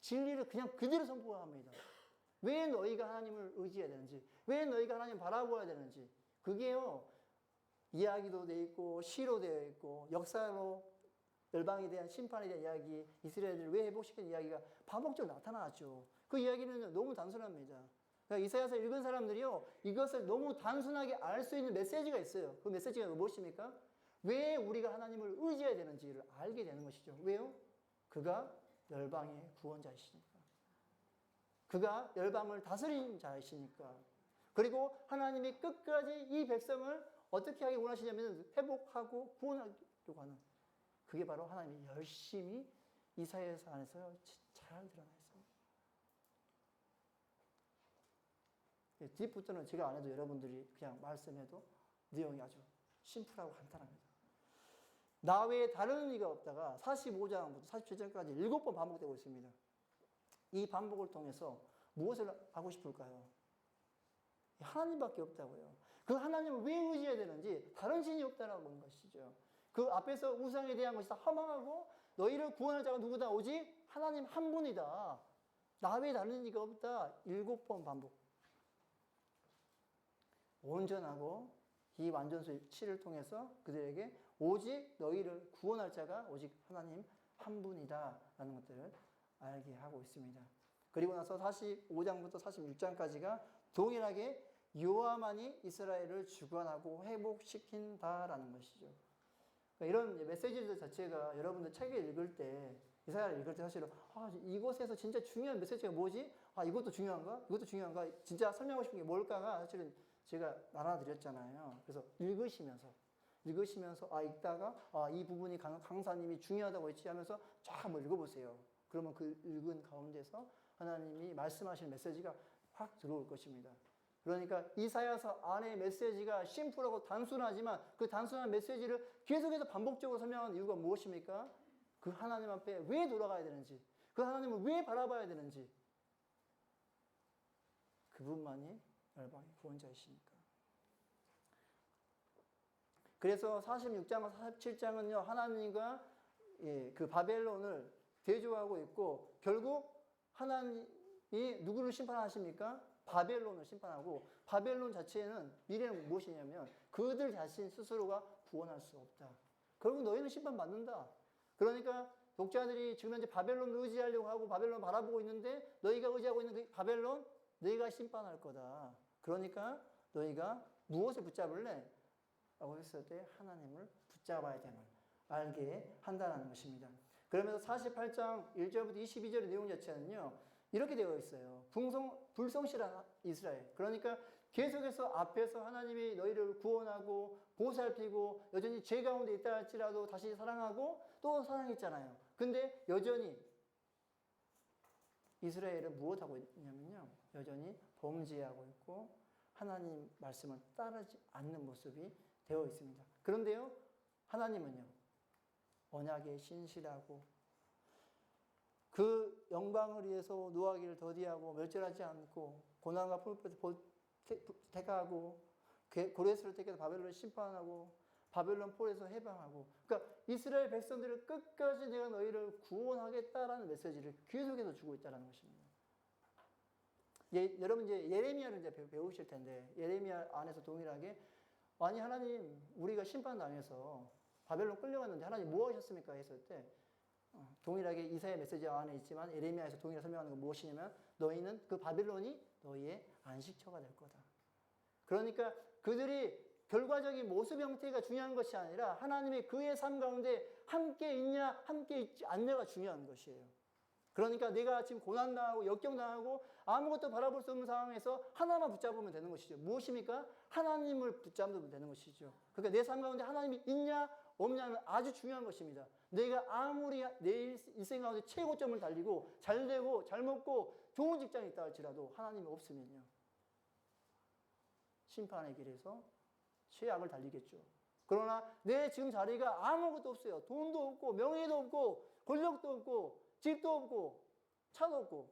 진리를 그냥 그대로 선포합니다. 왜 너희가 하나님을 의지해야 되는지, 왜 너희가 하나님을 바라보아야 되는지, 그게요, 이야기도 되어 있고, 시로 되어 있고, 역사로 열방에 대한 심판에 대한 이야기, 이스라엘을 왜 회복시키는 이야기가 반복적으로 나타나죠. 그 이야기는 너무 단순합니다. 그러니까 이사야서 읽은 사람들이요, 이것을 너무 단순하게 알 수 있는 메시지가 있어요. 그 메시지가 무엇입니까? 왜 우리가 하나님을 의지해야 되는지를 알게 되는 것이죠. 왜요? 그가 열방의 구원자이시니까. 그가 열방을 다스린 자이시니까. 그리고 하나님이 끝까지 이 백성을 어떻게 하기 원하시냐면 회복하고 구원하려고 하는, 그게 바로 하나님이 열심히 이사야서 안에서 잘 드러나 있습니다. 뒷부분은 제가 안 해도 여러분들이 그냥 말씀해도 내용이 아주 심플하고 간단합니다. 나 외에 다른 이가 없다가 45장부터 47장까지 7번 반복되고 있습니다. 이 반복을 통해서 무엇을 하고 싶을까요? 하나님밖에 없다고요. 그 하나님을 왜 의지해야 되는지, 다른 신이 없다라고 하는 것이죠. 그 앞에서 우상에 대한 것이 다 허망하고 너희를 구원할 자가 누구다? 오직 하나님 한 분이다. 나 외에 다른 이가 없다. 7번 반복. 온전하고 이 완전수의 치를 통해서 그들에게 오직 너희를 구원할 자가 오직 하나님 한 분이다 라는 것들을 알게 하고 있습니다. 그리고 나서 45장부터 46장까지가 동일하게 여호와만이 이스라엘을 주관하고 회복시킨다라는 것이죠. 그러니까 이런 메시지들 자체가 여러분들 책을 읽을 때, 이사야를 읽을 때 사실은 이곳에서 진짜 중요한 메시지가 뭐지? 이것도 중요한가? 이것도 중요한가? 진짜 설명하고 싶은 게 뭘까가 사실은 제가 나눠드렸잖아요. 그래서 읽으시면서 읽다가 이 부분이 강사님이 중요하다고 했지 하면서 쫙 한번 읽어보세요. 그러면 그 읽은 가운데서 하나님이 말씀하시는 메시지가 확 들어올 것입니다. 그러니까 이사야서 안의 메시지가 심플하고 단순하지만 그 단순한 메시지를 계속해서 반복적으로 설명하는 이유가 무엇입니까? 그 하나님 앞에 왜 돌아가야 되는지, 그 하나님을 왜 바라봐야 되는지, 그분만이 열방의 구원자이시니까. 그래서 46장과 47장은요, 하나님과 그 바벨론을 대조하고 있고, 결국 하나님이 누구를 심판하십니까? 바벨론을 심판하고, 바벨론 자체는 미래는 무엇이냐면 그들 자신 스스로가 구원할 수 없다. 결국 너희는 심판받는다. 그러니까 독자들이 지금 현재 바벨론을 의지하려고 하고 바벨론을 바라보고 있는데, 너희가 의지하고 있는 그 바벨론, 너희가 심판할 거다. 그러니까 너희가 무엇을 붙잡을래? 라고 했을 때 하나님을 붙잡아야 됨을 알게 한다는 것입니다. 그러면서 48장 1절부터 22절의 내용 자체는요, 이렇게 되어 있어요. 불성실한 이스라엘. 그러니까 계속해서 앞에서 하나님이 너희를 구원하고 보살피고 여전히 죄 가운데 있다 할지라도 다시 사랑하고 또 사랑했잖아요. 근데 여전히 이스라엘은 무엇하고 있냐면요, 여전히 범죄하고 있고 하나님 말씀을 따르지 않는 모습이 되어 있습니다. 그런데요, 하나님은요, 언약에 신실하고 그 영광을 위해서 노하기를 더디하고 멸절하지 않고 고난과 풀빛을 택하고 고레스를 택해서 바벨론을 심판하고 바벨론 폴에서 해방하고, 그러니까 이스라엘 백성들을 끝까지 내가 너희를 구원하겠다라는 메시지를 계속해서 주고 있다는 것입니다. 여러분 이제 예레미야를 이제 배우실 텐데, 예레미야 안에서 동일하게, 아니 하나님, 우리가 심판당해서 바벨론 끌려갔는데 하나님 뭐 하셨습니까? 했을 때 동일하게 이사야 메시지 안에 있지만 에레미야에서 동일하게 설명하는 건 무엇이냐면 너희는 그 바벨론이 너희의 안식처가 될 거다. 그러니까 그들이 결과적인 모습 형태가 중요한 것이 아니라 하나님의 그의 삶 가운데 함께 있냐 함께 있지 않냐가 중요한 것이에요. 그러니까 내가 지금 고난당하고 역경당하고 아무것도 바라볼 수 없는 상황에서 하나만 붙잡으면 되는 것이죠. 무엇입니까? 하나님을 붙잡으면 되는 것이죠. 그러니까 내 삶 가운데 하나님이 있냐 없냐는 아주 중요한 것입니다. 내가 아무리 내 인생 가운데 최고점을 달리고 잘되고 잘 먹고 좋은 직장이 있다 할지라도 하나님이 없으면요, 심판의 길에서 최악을 달리겠죠. 그러나 내 지금 자리가 아무것도 없어요. 돈도 없고 명예도 없고 권력도 없고 집도 없고 차도 없고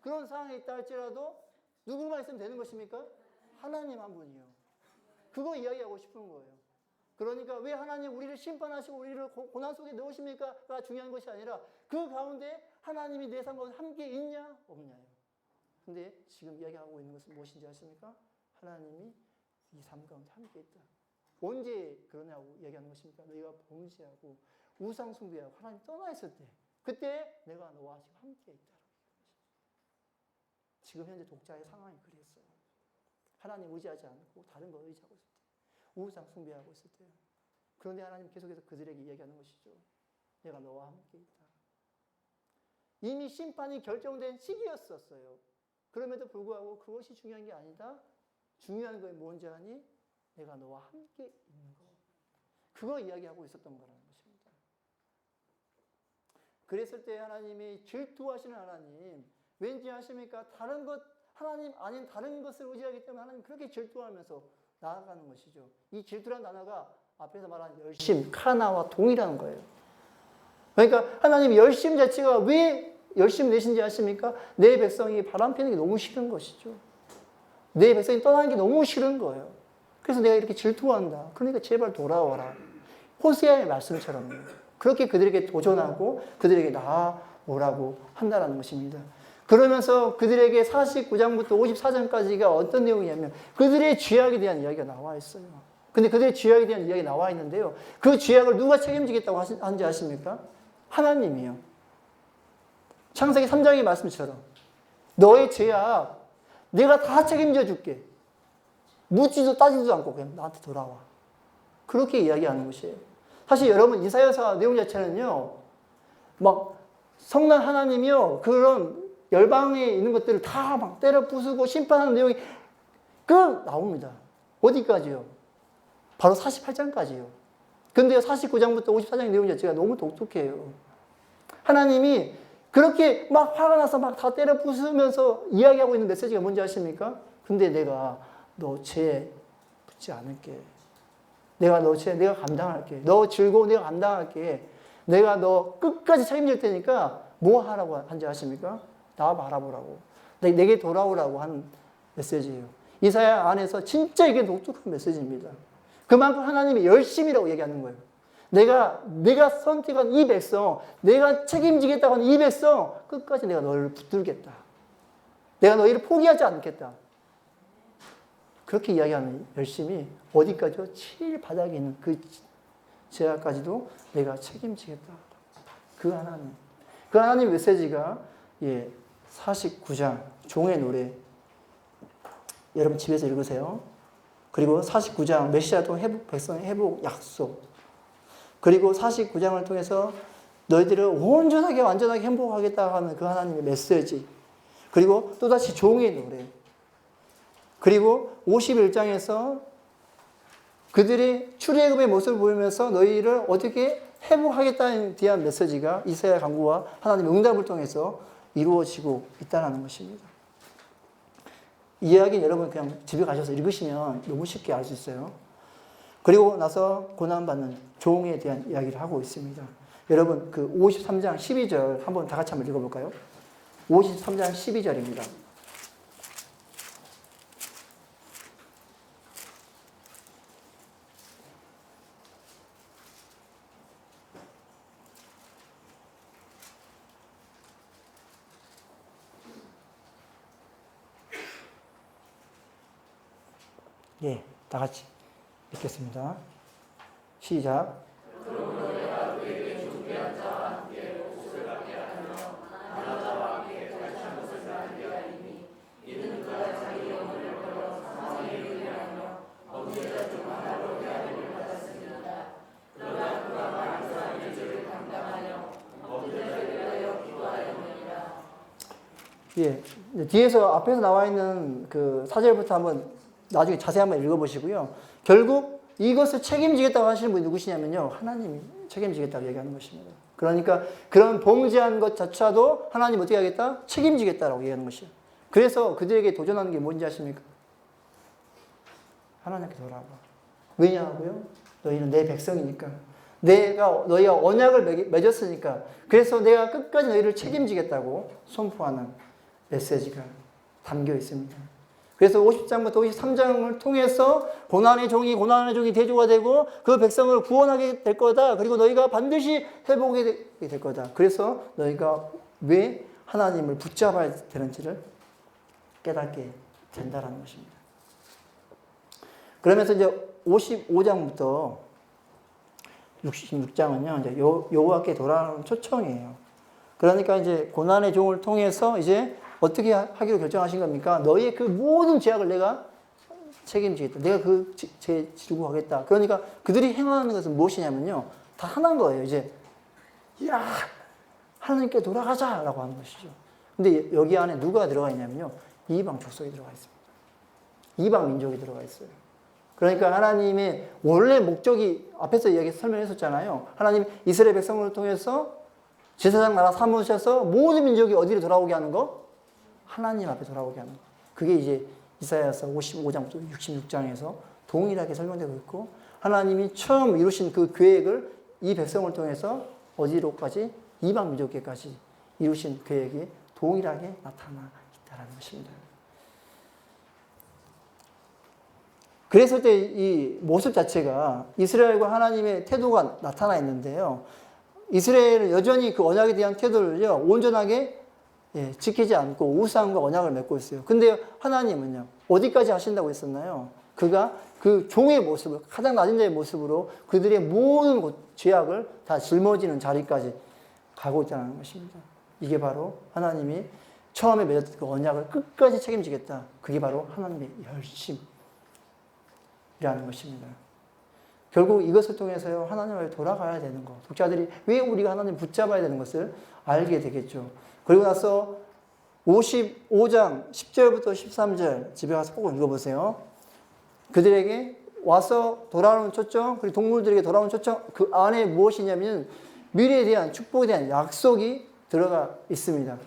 그런 상황에 있다 할지라도 누구만 있으면 되는 것입니까? 하나님 한 분이요. 그거 이야기하고 싶은 거예요. 그러니까 왜 하나님 우리를 심판하시고 우리를 고난 속에 넣으십니까?가 중요한 것이 아니라 그 가운데 하나님이 내 삶 가운데 함께 있냐 없냐요. 근데 지금 이야기하고 있는 것은 무엇인지 아십니까? 하나님이 이 삶 가운데 함께 있다. 언제 그러냐고 이야기하는 것입니까? 너희가 범죄하고 우상 숭배하고 하나님 떠나 있을 때 그때 내가 너와 지금 함께 있다. 지금 현재 독자의 상황이 그랬어요. 하나님 의지하지 않고 다른 거 의지하고 있을 때, 우상 숭배하고 있을 때. 그런데 하나님 계속해서 그들에게 이야기하는 것이죠. 내가 너와 함께 있다. 이미 심판이 결정된 시기였었어요. 그럼에도 불구하고 그것이 중요한 게 아니다. 중요한 건 뭔지 아니? 내가 너와 함께 있는 거. 그거 이야기하고 있었던 거라는 것입니다. 그랬을 때 하나님이 질투하시는 하나님, 왠지 아십니까? 다른 것, 하나님 아닌 다른 것을 의지하기 때문에 하나님 그렇게 질투하면서 나아가는 것이죠. 이 질투란 단어가 앞에서 말한 열심, 카나와 동이라는 거예요. 그러니까 하나님이 열심 자체가 왜 열심 내신지 아십니까? 내 백성이 바람 피는 게 너무 싫은 것이죠. 내 백성이 떠나는 게 너무 싫은 거예요. 그래서 내가 이렇게 질투한다. 그러니까 제발 돌아와라. 호세아의 말씀처럼요. 그렇게 그들에게 도전하고 그들에게 나아오라고 한다는 것입니다. 그러면서 그들에게 49장부터 54장까지가 어떤 내용이냐면 그들의 죄악에 대한 이야기가 나와 있어요. 근데 그들의 죄악에 대한 이야기가 나와 있는데요. 그 죄악을 누가 책임지겠다고 하는지 아십니까? 하나님이요. 창세기 3장의 말씀처럼 너의 죄악 내가 다 책임져 줄게. 묻지도 따지도 않고 그냥 나한테 돌아와. 그렇게 이야기하는 것이에요. 사실 여러분 이사야서 내용 자체는요. 막 성난 하나님이요. 그런 열방에 있는 것들을 다 막 때려 부수고 심판하는 내용이 나옵니다. 어디까지요? 바로 48장까지요. 근데요 49장부터 54장의 내용 자체가 너무 독특해요. 하나님이 그렇게 막 화가 나서 막 다 때려 부수면서 이야기하고 있는 메시지가 뭔지 아십니까? 근데 내가 너 죄 붙지 않을게. 내가 너 죄 내가 감당할게. 너 즐거워 내가 감당할게. 내가 너 끝까지 책임질 테니까 뭐 하라고 한지 아십니까? 나 바라보라고. 내게 돌아오라고 하는 메시지예요. 이사야 안에서 진짜 이게 독특한 메시지입니다. 그만큼 하나님이 열심이라고 얘기하는 거예요. 내가 선택한 이 백성, 내가 책임지겠다고 하는 이 백성, 끝까지 내가 너를 붙들겠다. 내가 너희를 포기하지 않겠다. 그렇게 이야기하는 열심이 어디까지요? 제일 바닥에 있는 그 제약까지도 내가 책임지겠다. 그 하나님 메시지가 49장 종의 노래 여러분 집에서 읽으세요. 그리고 49장 메시아 동 회복 백성의 회복 약속 그리고 49장을 통해서 너희들을 온전하게 완전하게 행복하겠다 하는 그 하나님의 메시지 그리고 또다시 종의 노래 그리고 51장에서 그들이 출애굽의 모습을 보이면서 너희를 어떻게 회복하겠다는 대한 메시지가 이사야 강구와 하나님의 응답을 통해서 이루어지고 있다는 것입니다. 이 이야기는 여러분 그냥 집에 가셔서 읽으시면 너무 쉽게 알 수 있어요. 그리고 나서 고난받는 종에 대한 이야기를 하고 있습니다. 여러분 그 53장 12절 한번 다 같이 한번 읽어볼까요? 53장 12절입니다. 다 같이 읽겠습니다. 시작. 예, 뒤에서 앞에서 나와 있는 그 4절부터 한번 나중에 자세히 한번 읽어보시고요. 결국 이것을 책임지겠다고 하시는 분이 누구시냐면요. 하나님이 책임지겠다고 얘기하는 것입니다. 그러니까 그런 봉제한 것 자체도 하나님 어떻게 하겠다? 책임지겠다라고 얘기하는 것이에요. 그래서 그들에게 도전하는 게 뭔지 아십니까? 하나님께 돌아와. 왜냐하고요? 너희는 내 백성이니까. 너희가 언약을 맺었으니까. 그래서 내가 끝까지 너희를 책임지겠다고 선포하는 메시지가 담겨 있습니다. 그래서 50장부터 53장을 통해서 고난의 종이 대조가 되고 그 백성을 구원하게 될 거다. 그리고 너희가 반드시 회복이 될 거다. 그래서 너희가 왜 하나님을 붙잡아야 되는지를 깨닫게 된다는 것입니다. 그러면서 이제 55장부터 66장은요, 이제 여호와께 돌아오는 초청이에요. 그러니까 이제 고난의 종을 통해서 이제 어떻게 하기로 결정하신 겁니까? 너희의 그 모든 죄악을 내가 책임지겠다. 내가 그 죄 지르고 가겠다. 그러니까 그들이 행하는 것은 무엇이냐면요. 다 하나인 거예요. 이제, 야, 하나님께 돌아가자라고 하는 것이죠. 근데 여기 안에 누가 들어가 있냐면요. 이방 족속이 들어가 있습니다. 이방 민족이 들어가 있어요. 그러니까 하나님의 원래 목적이 앞에서 설명했었잖아요. 하나님 이스라엘 백성을 통해서 제사장 나라 삼으셔서 모든 민족이 어디로 돌아오게 하는 거? 하나님 앞에 돌아오게 하는 거. 그게 이제 이사야서 55장부터 66장에서 동일하게 설명되고 있고 하나님이 처음 이루신 그 계획을 이 백성을 통해서 어디로까지? 이방 민족에까지 이루신 계획이 동일하게 나타나 있다는 것입니다. 그랬을 때 이 모습 자체가 이스라엘과 하나님의 태도가 나타나 있는데요. 이스라엘은 여전히 그 언약에 대한 태도를요, 온전하게 지키지 않고 우상과 언약을 맺고 있어요. 근데 하나님은요, 어디까지 하신다고 했었나요? 그가 그 종의 모습을, 가장 낮은 자의 모습으로 그들의 모든 죄악을 다 짊어지는 자리까지 가고 있다는 것입니다. 이게 바로 하나님이 처음에 맺었던 그 언약을 끝까지 책임지겠다. 그게 바로 하나님의 열심이라는 것입니다. 결국 이것을 통해서요, 하나님 앞에 돌아가야 되는 것. 독자들이 왜 우리가 하나님 붙잡아야 되는 것을 알게 되겠죠. 그리고 나서 55장 10절부터 13절 집에 가서 꼭 읽어보세요. 그들에게 와서 돌아오는 초청, 그리고 동물들에게 돌아오는 초청, 그 안에 무엇이냐면 미래에 대한 축복에 대한 약속이 들어가 있습니다.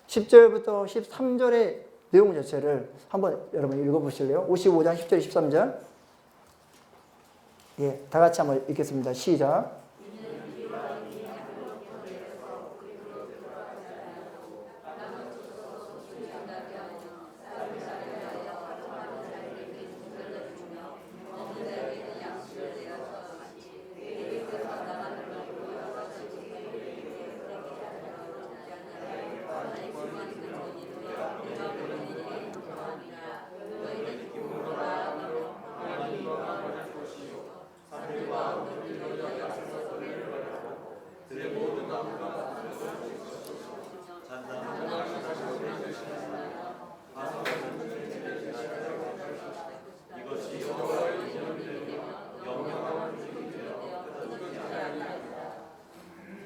10절부터 13절의 내용 자체를 한번 여러분 읽어보실래요? 55장 10절, 13절. 예, 다 같이 한번 읽겠습니다. 시작.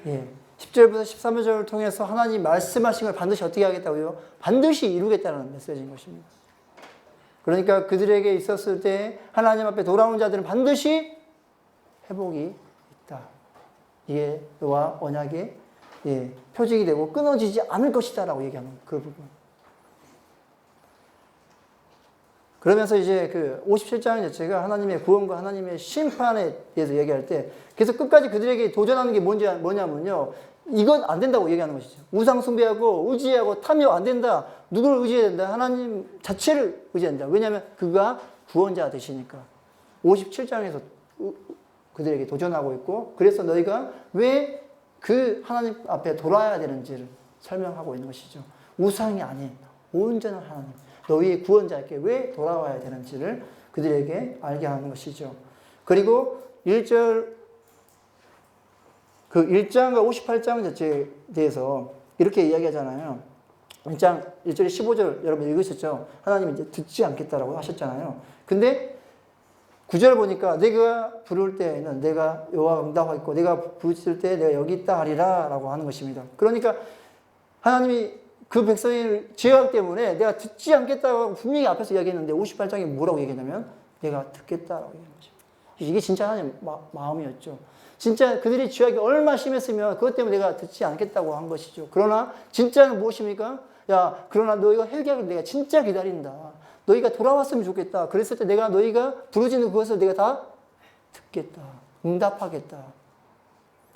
예, 10절부터 13절을 통해서 하나님 말씀하신 걸 반드시 어떻게 하겠다고요? 반드시 이루겠다는 메시지인 것입니다. 그러니까 그들에게 있었을 때 하나님 앞에 돌아오는 자들은 반드시 회복이 있다. 이게 너와 언약의 표징이 되고 끊어지지 않을 것이다 라고 얘기하는 그 부분. 그러면서 이제 그 57장 자체가 하나님의 구원과 하나님의 심판에 대해서 얘기할 때 그래서 끝까지 그들에게 도전하는 게 뭐냐면요. 이건 안 된다고 얘기하는 것이죠. 우상 숭배하고 의지하고 탐욕 안 된다. 누구를 의지해야 된다? 하나님 자체를 의지한다. 왜냐하면 그가 구원자 되시니까. 57장에서 그들에게 도전하고 있고 그래서 너희가 왜 그 하나님 앞에 돌아야 되는지를 설명하고 있는 것이죠. 우상이 아닌 온전한 하나님. 너희의 구원자에게 왜 돌아와야 되는지를 그들에게 알게 하는 것이죠. 그리고 1절 그 1장과 58장 자체에 대해서 이렇게 이야기하잖아요. 1장 1절에 15절 여러분 읽으셨죠? 하나님이 이제 듣지 않겠다라고 하셨잖아요. 근데 9절 보니까 내가 부를 때에는 내가 여호와가 응답하겠고 내가 부르실 때 내가 여기 있다 하리라 라고 하는 것입니다. 그러니까 하나님이 그 백성의 죄악 때문에 내가 듣지 않겠다고 분명히 앞에서 이야기했는데 58장에 뭐라고 얘기했냐면 내가 듣겠다라고 얘기하는 것입니다. 이게 진짜 하나님 마음이었죠. 진짜 그들이 죄악이 얼마나 심했으면 그것 때문에 내가 듣지 않겠다고 한 것이죠. 그러나 진짜는 무엇입니까? 야, 그러나 너희가 회개하길 내가 진짜 기다린다. 너희가 돌아왔으면 좋겠다. 그랬을 때 내가 너희가 부르짖는 그것을 내가 다 듣겠다. 응답하겠다.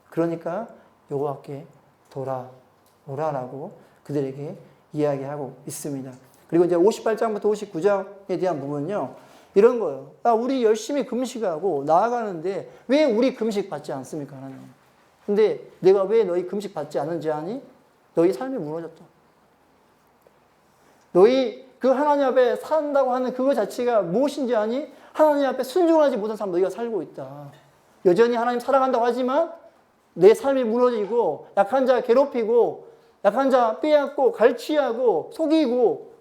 그러니까 여호와께 돌아오라라고 그들에게 이야기하고 있습니다. 그리고 이제 58장부터 59장에 대한 부분은요. 이런 거예요. 우리 열심히 금식하고 나아가는데 왜 우리 금식 받지 않습니까, 하나님? 근데 내가 왜 너희 금식 받지 않는지 아니? 너희 삶이 무너졌다. 너희 그 하나님 앞에 산다고 하는 그거 자체가 무엇인지 아니? 하나님 앞에 순종하지 못한 삶 너희가 살고 있다. 여전히 하나님 사랑한다고 하지만 내 삶이 무너지고 약한 자 괴롭히고 약한 자 빼앗고 갈취하고 속이고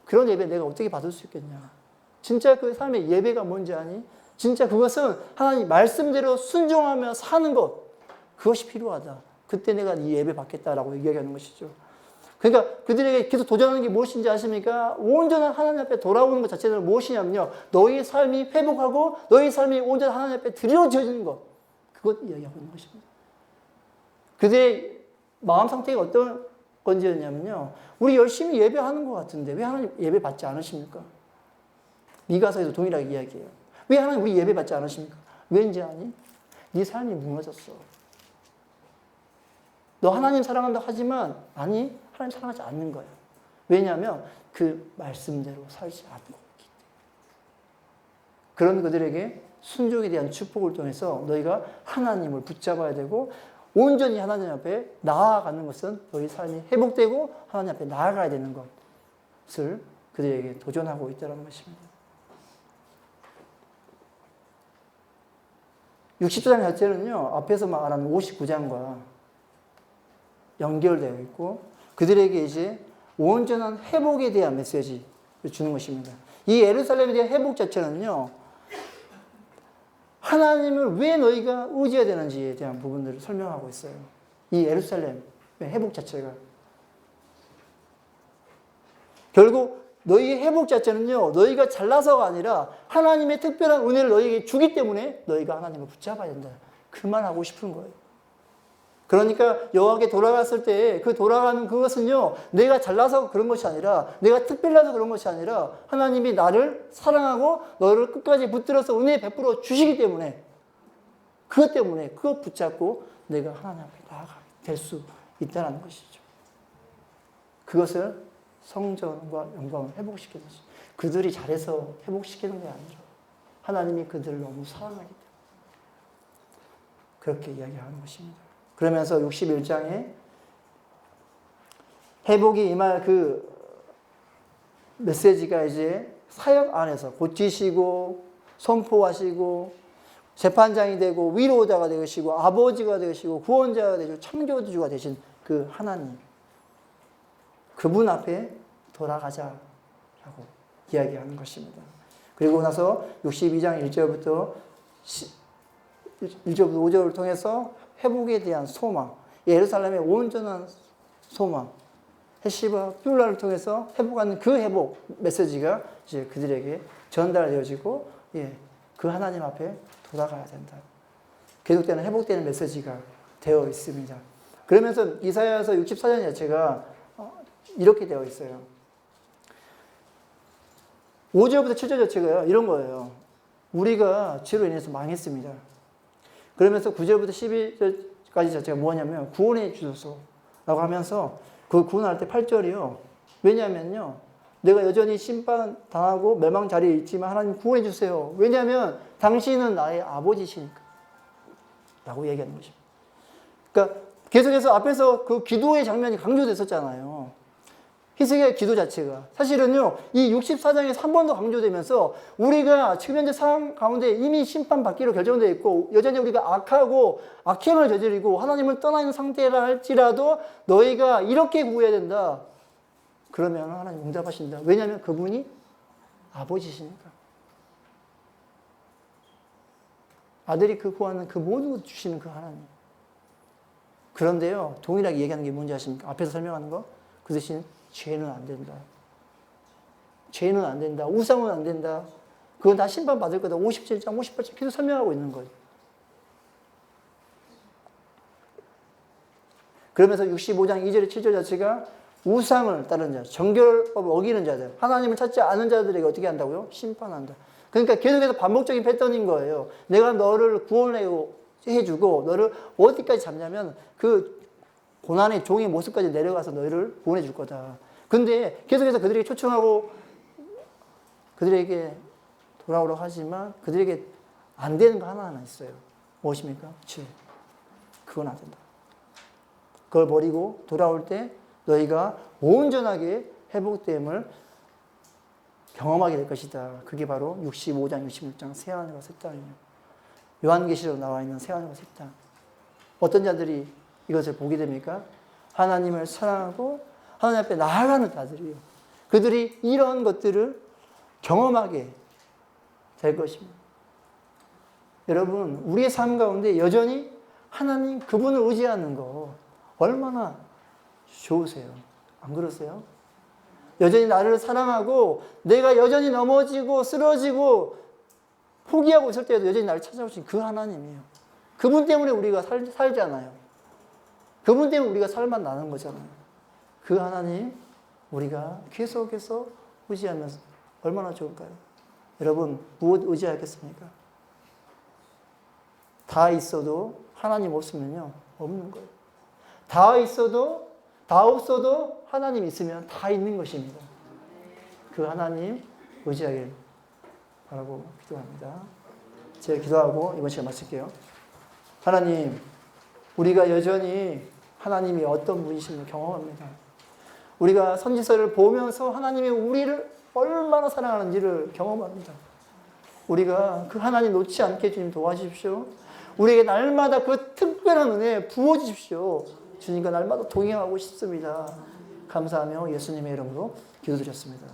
그런 예배 내가 어떻게 받을 수 있겠냐. 진짜 그 삶의 예배가 뭔지 아니? 진짜 그것은 하나님 말씀대로 순종하며 사는 것 그것이 필요하다. 그때 내가 이 예배 받겠다라고 얘기하는 것이죠. 그러니까 그들에게 계속 도전하는 게 무엇인지 아십니까? 온전한 하나님 앞에 돌아오는 것 자체는 무엇이냐면요. 너희 삶이 회복하고 너희 삶이 온전한 하나님 앞에 드려져지는 것. 그것 이야기하고 있는 것입니다. 그들의 마음 상태가 어떤 건지였냐면요. 우리 열심히 예배하는 것 같은데 왜 하나님 예배 받지 않으십니까? 미가서에도 동일하게 이야기해요. 왜 하나님 우리 예배 받지 않으십니까? 왠지 아니? 네 삶이 무너졌어. 너 하나님 사랑한다고 하지만 아니 하나님 사랑하지 않는 거야. 왜냐하면 그 말씀대로 살지 않고 있기 때문에. 그런 그들에게 순종에 대한 축복을 통해서 너희가 하나님을 붙잡아야 되고 온전히 하나님 앞에 나아가는 것은 너희 삶이 회복되고 하나님 앞에 나아가야 되는 것을 그들에게 도전하고 있다는 것입니다. 60장 자체는요. 앞에서 말하는 59장과 연결되어 있고 그들에게 이제 온전한 회복에 대한 메시지를 주는 것입니다. 이 예루살렘에 대한 회복 자체는요. 하나님을 왜 너희가 의지해야 되는지에 대한 부분들을 설명하고 있어요. 이 예루살렘의 회복 자체가. 결국 너희의 회복 자체는요. 너희가 잘나서가 아니라 하나님의 특별한 은혜를 너희에게 주기 때문에 너희가 하나님을 붙잡아야 된다. 그만하고 싶은 거예요. 그러니까 여호와께 돌아갔을 때 그 돌아가는 그것은요. 내가 잘나서 그런 것이 아니라 내가 특별해서 그런 것이 아니라 하나님이 나를 사랑하고 너를 끝까지 붙들어서 은혜 베풀어 주시기 때문에 그것 때문에 그것 붙잡고 내가 하나님 앞에 나아가게 될 수 있다는 것이죠. 그것을 성전과 영광을 회복시키는 것이죠. 그들이 잘해서 회복시키는 게 아니라 하나님이 그들을 너무 사랑하기 때문에 그렇게 이야기하는 것입니다. 그러면서 61장에 회복이 임할 그 메시지가 이제 사역 안에서 고치시고 선포하시고 재판장이 되고 위로자가 되시고 아버지가 되시고 구원자가 되시고 창조주가 되신 그 하나님 그분 앞에 돌아가자라고 이야기하는 것입니다. 그리고 나서 62장 1절부터 5절을 통해서 회복에 대한 소망, 예루살렘의 온전한 소망, 헤시바 뷸라를 통해서 회복하는 그 회복 메시지가 이제 그들에게 전달되어지고, 그 하나님 앞에 돌아가야 된다. 계속되는 회복되는 메시지가 되어 있습니다. 그러면서 이사야서 64장 자체가 이렇게 되어 있어요. 5절부터 7절 자체가 이런 거예요. 우리가 죄로 인해서 망했습니다. 그러면서 9절부터 12절까지 자체가 뭐냐면 구원해 주소서라고 하면서 그 구원할 때 8절이요. 왜냐하면요. 내가 여전히 심판당하고 멸망 자리에 있지만 하나님 구원해 주세요. 왜냐하면 당신은 나의 아버지시니까. 라고 얘기하는 것입니다. 그러니까 계속해서 앞에서 그 기도의 장면이 강조됐었잖아요. 히스기야 기도 자체가. 사실은요, 이 64장에서 한 번 더 강조되면서 우리가 지금 현재 상황 가운데 이미 심판받기로 결정되어 있고 여전히 우리가 악하고 악행을 저지르고 하나님을 떠나 있는 상태라 할지라도 너희가 이렇게 구해야 된다. 그러면 하나님 응답하신다. 왜냐하면 그분이 아버지시니까. 아들이 그 구하는 그 모든 것 주시는 그 하나님. 그런데요, 동일하게 얘기하는 게 뭔지 아십니까? 앞에서 설명하는 거? 그 대신 죄는 안 된다. 죄는 안 된다. 우상은 안 된다. 그건 다 심판받을 거다. 57장, 58장 계속 설명하고 있는 거예요. 그러면서 65장 2절, 7절 자체가 우상을 따르는 자, 정결법을 어기는 자들, 하나님을 찾지 않은 자들에게 어떻게 한다고요? 심판한다. 그러니까 계속해서 반복적인 패턴인 거예요. 내가 너를 구원해주고 너를 어디까지 잡냐면 그 고난의 종의 모습까지 내려가서 너희를 구원해 줄 거다. 근데 계속해서 그들에게 초청하고 그들에게 돌아오라고 하지만 그들에게 안 되는 거 하나 있어요. 무엇입니까? 죄. 그건 안 된다. 그걸 버리고 돌아올 때 너희가 온전하게 회복됨을 경험하게 될 것이다. 그게 바로 65장, 66장 새하늘과 새 땅이에요. 요한계시록 나와 있는 새하늘과 새 땅. 어떤 자들이 이것을 보게 됩니까? 하나님을 사랑하고 하나님 앞에 나아가는 자들이에요. 그들이 이런 것들을 경험하게 될 것입니다. 여러분, 우리의 삶 가운데 여전히 하나님 그분을 의지하는 거 얼마나 좋으세요? 안 그러세요? 여전히 나를 사랑하고 내가 여전히 넘어지고 쓰러지고 포기하고 있을 때에도 여전히 나를 찾아오신 그 하나님이에요. 그분 때문에 우리가 살잖아요. 그분 때문에 우리가 살만 나는 거잖아요. 그 하나님 우리가 계속해서 의지하면서 얼마나 좋을까요? 여러분, 무엇 의지하겠습니까? 다 있어도 하나님 없으면요, 없는 거예요. 다 있어도, 다 없어도 하나님 있으면 다 있는 것입니다. 그 하나님 의지하길 바라고 기도합니다. 제가 기도하고 이번 시간 마칠게요. 하나님, 우리가 여전히 하나님이 어떤 분이심을 경험합니다. 우리가 선지서를 보면서 하나님이 우리를 얼마나 사랑하는지를 경험합니다. 우리가 그 하나님 놓지 않게 주님 도와주십시오. 우리에게 날마다 그 특별한 은혜 부어주십시오. 주님과 날마다 동행하고 싶습니다. 감사하며 예수님의 이름으로 기도드렸습니다.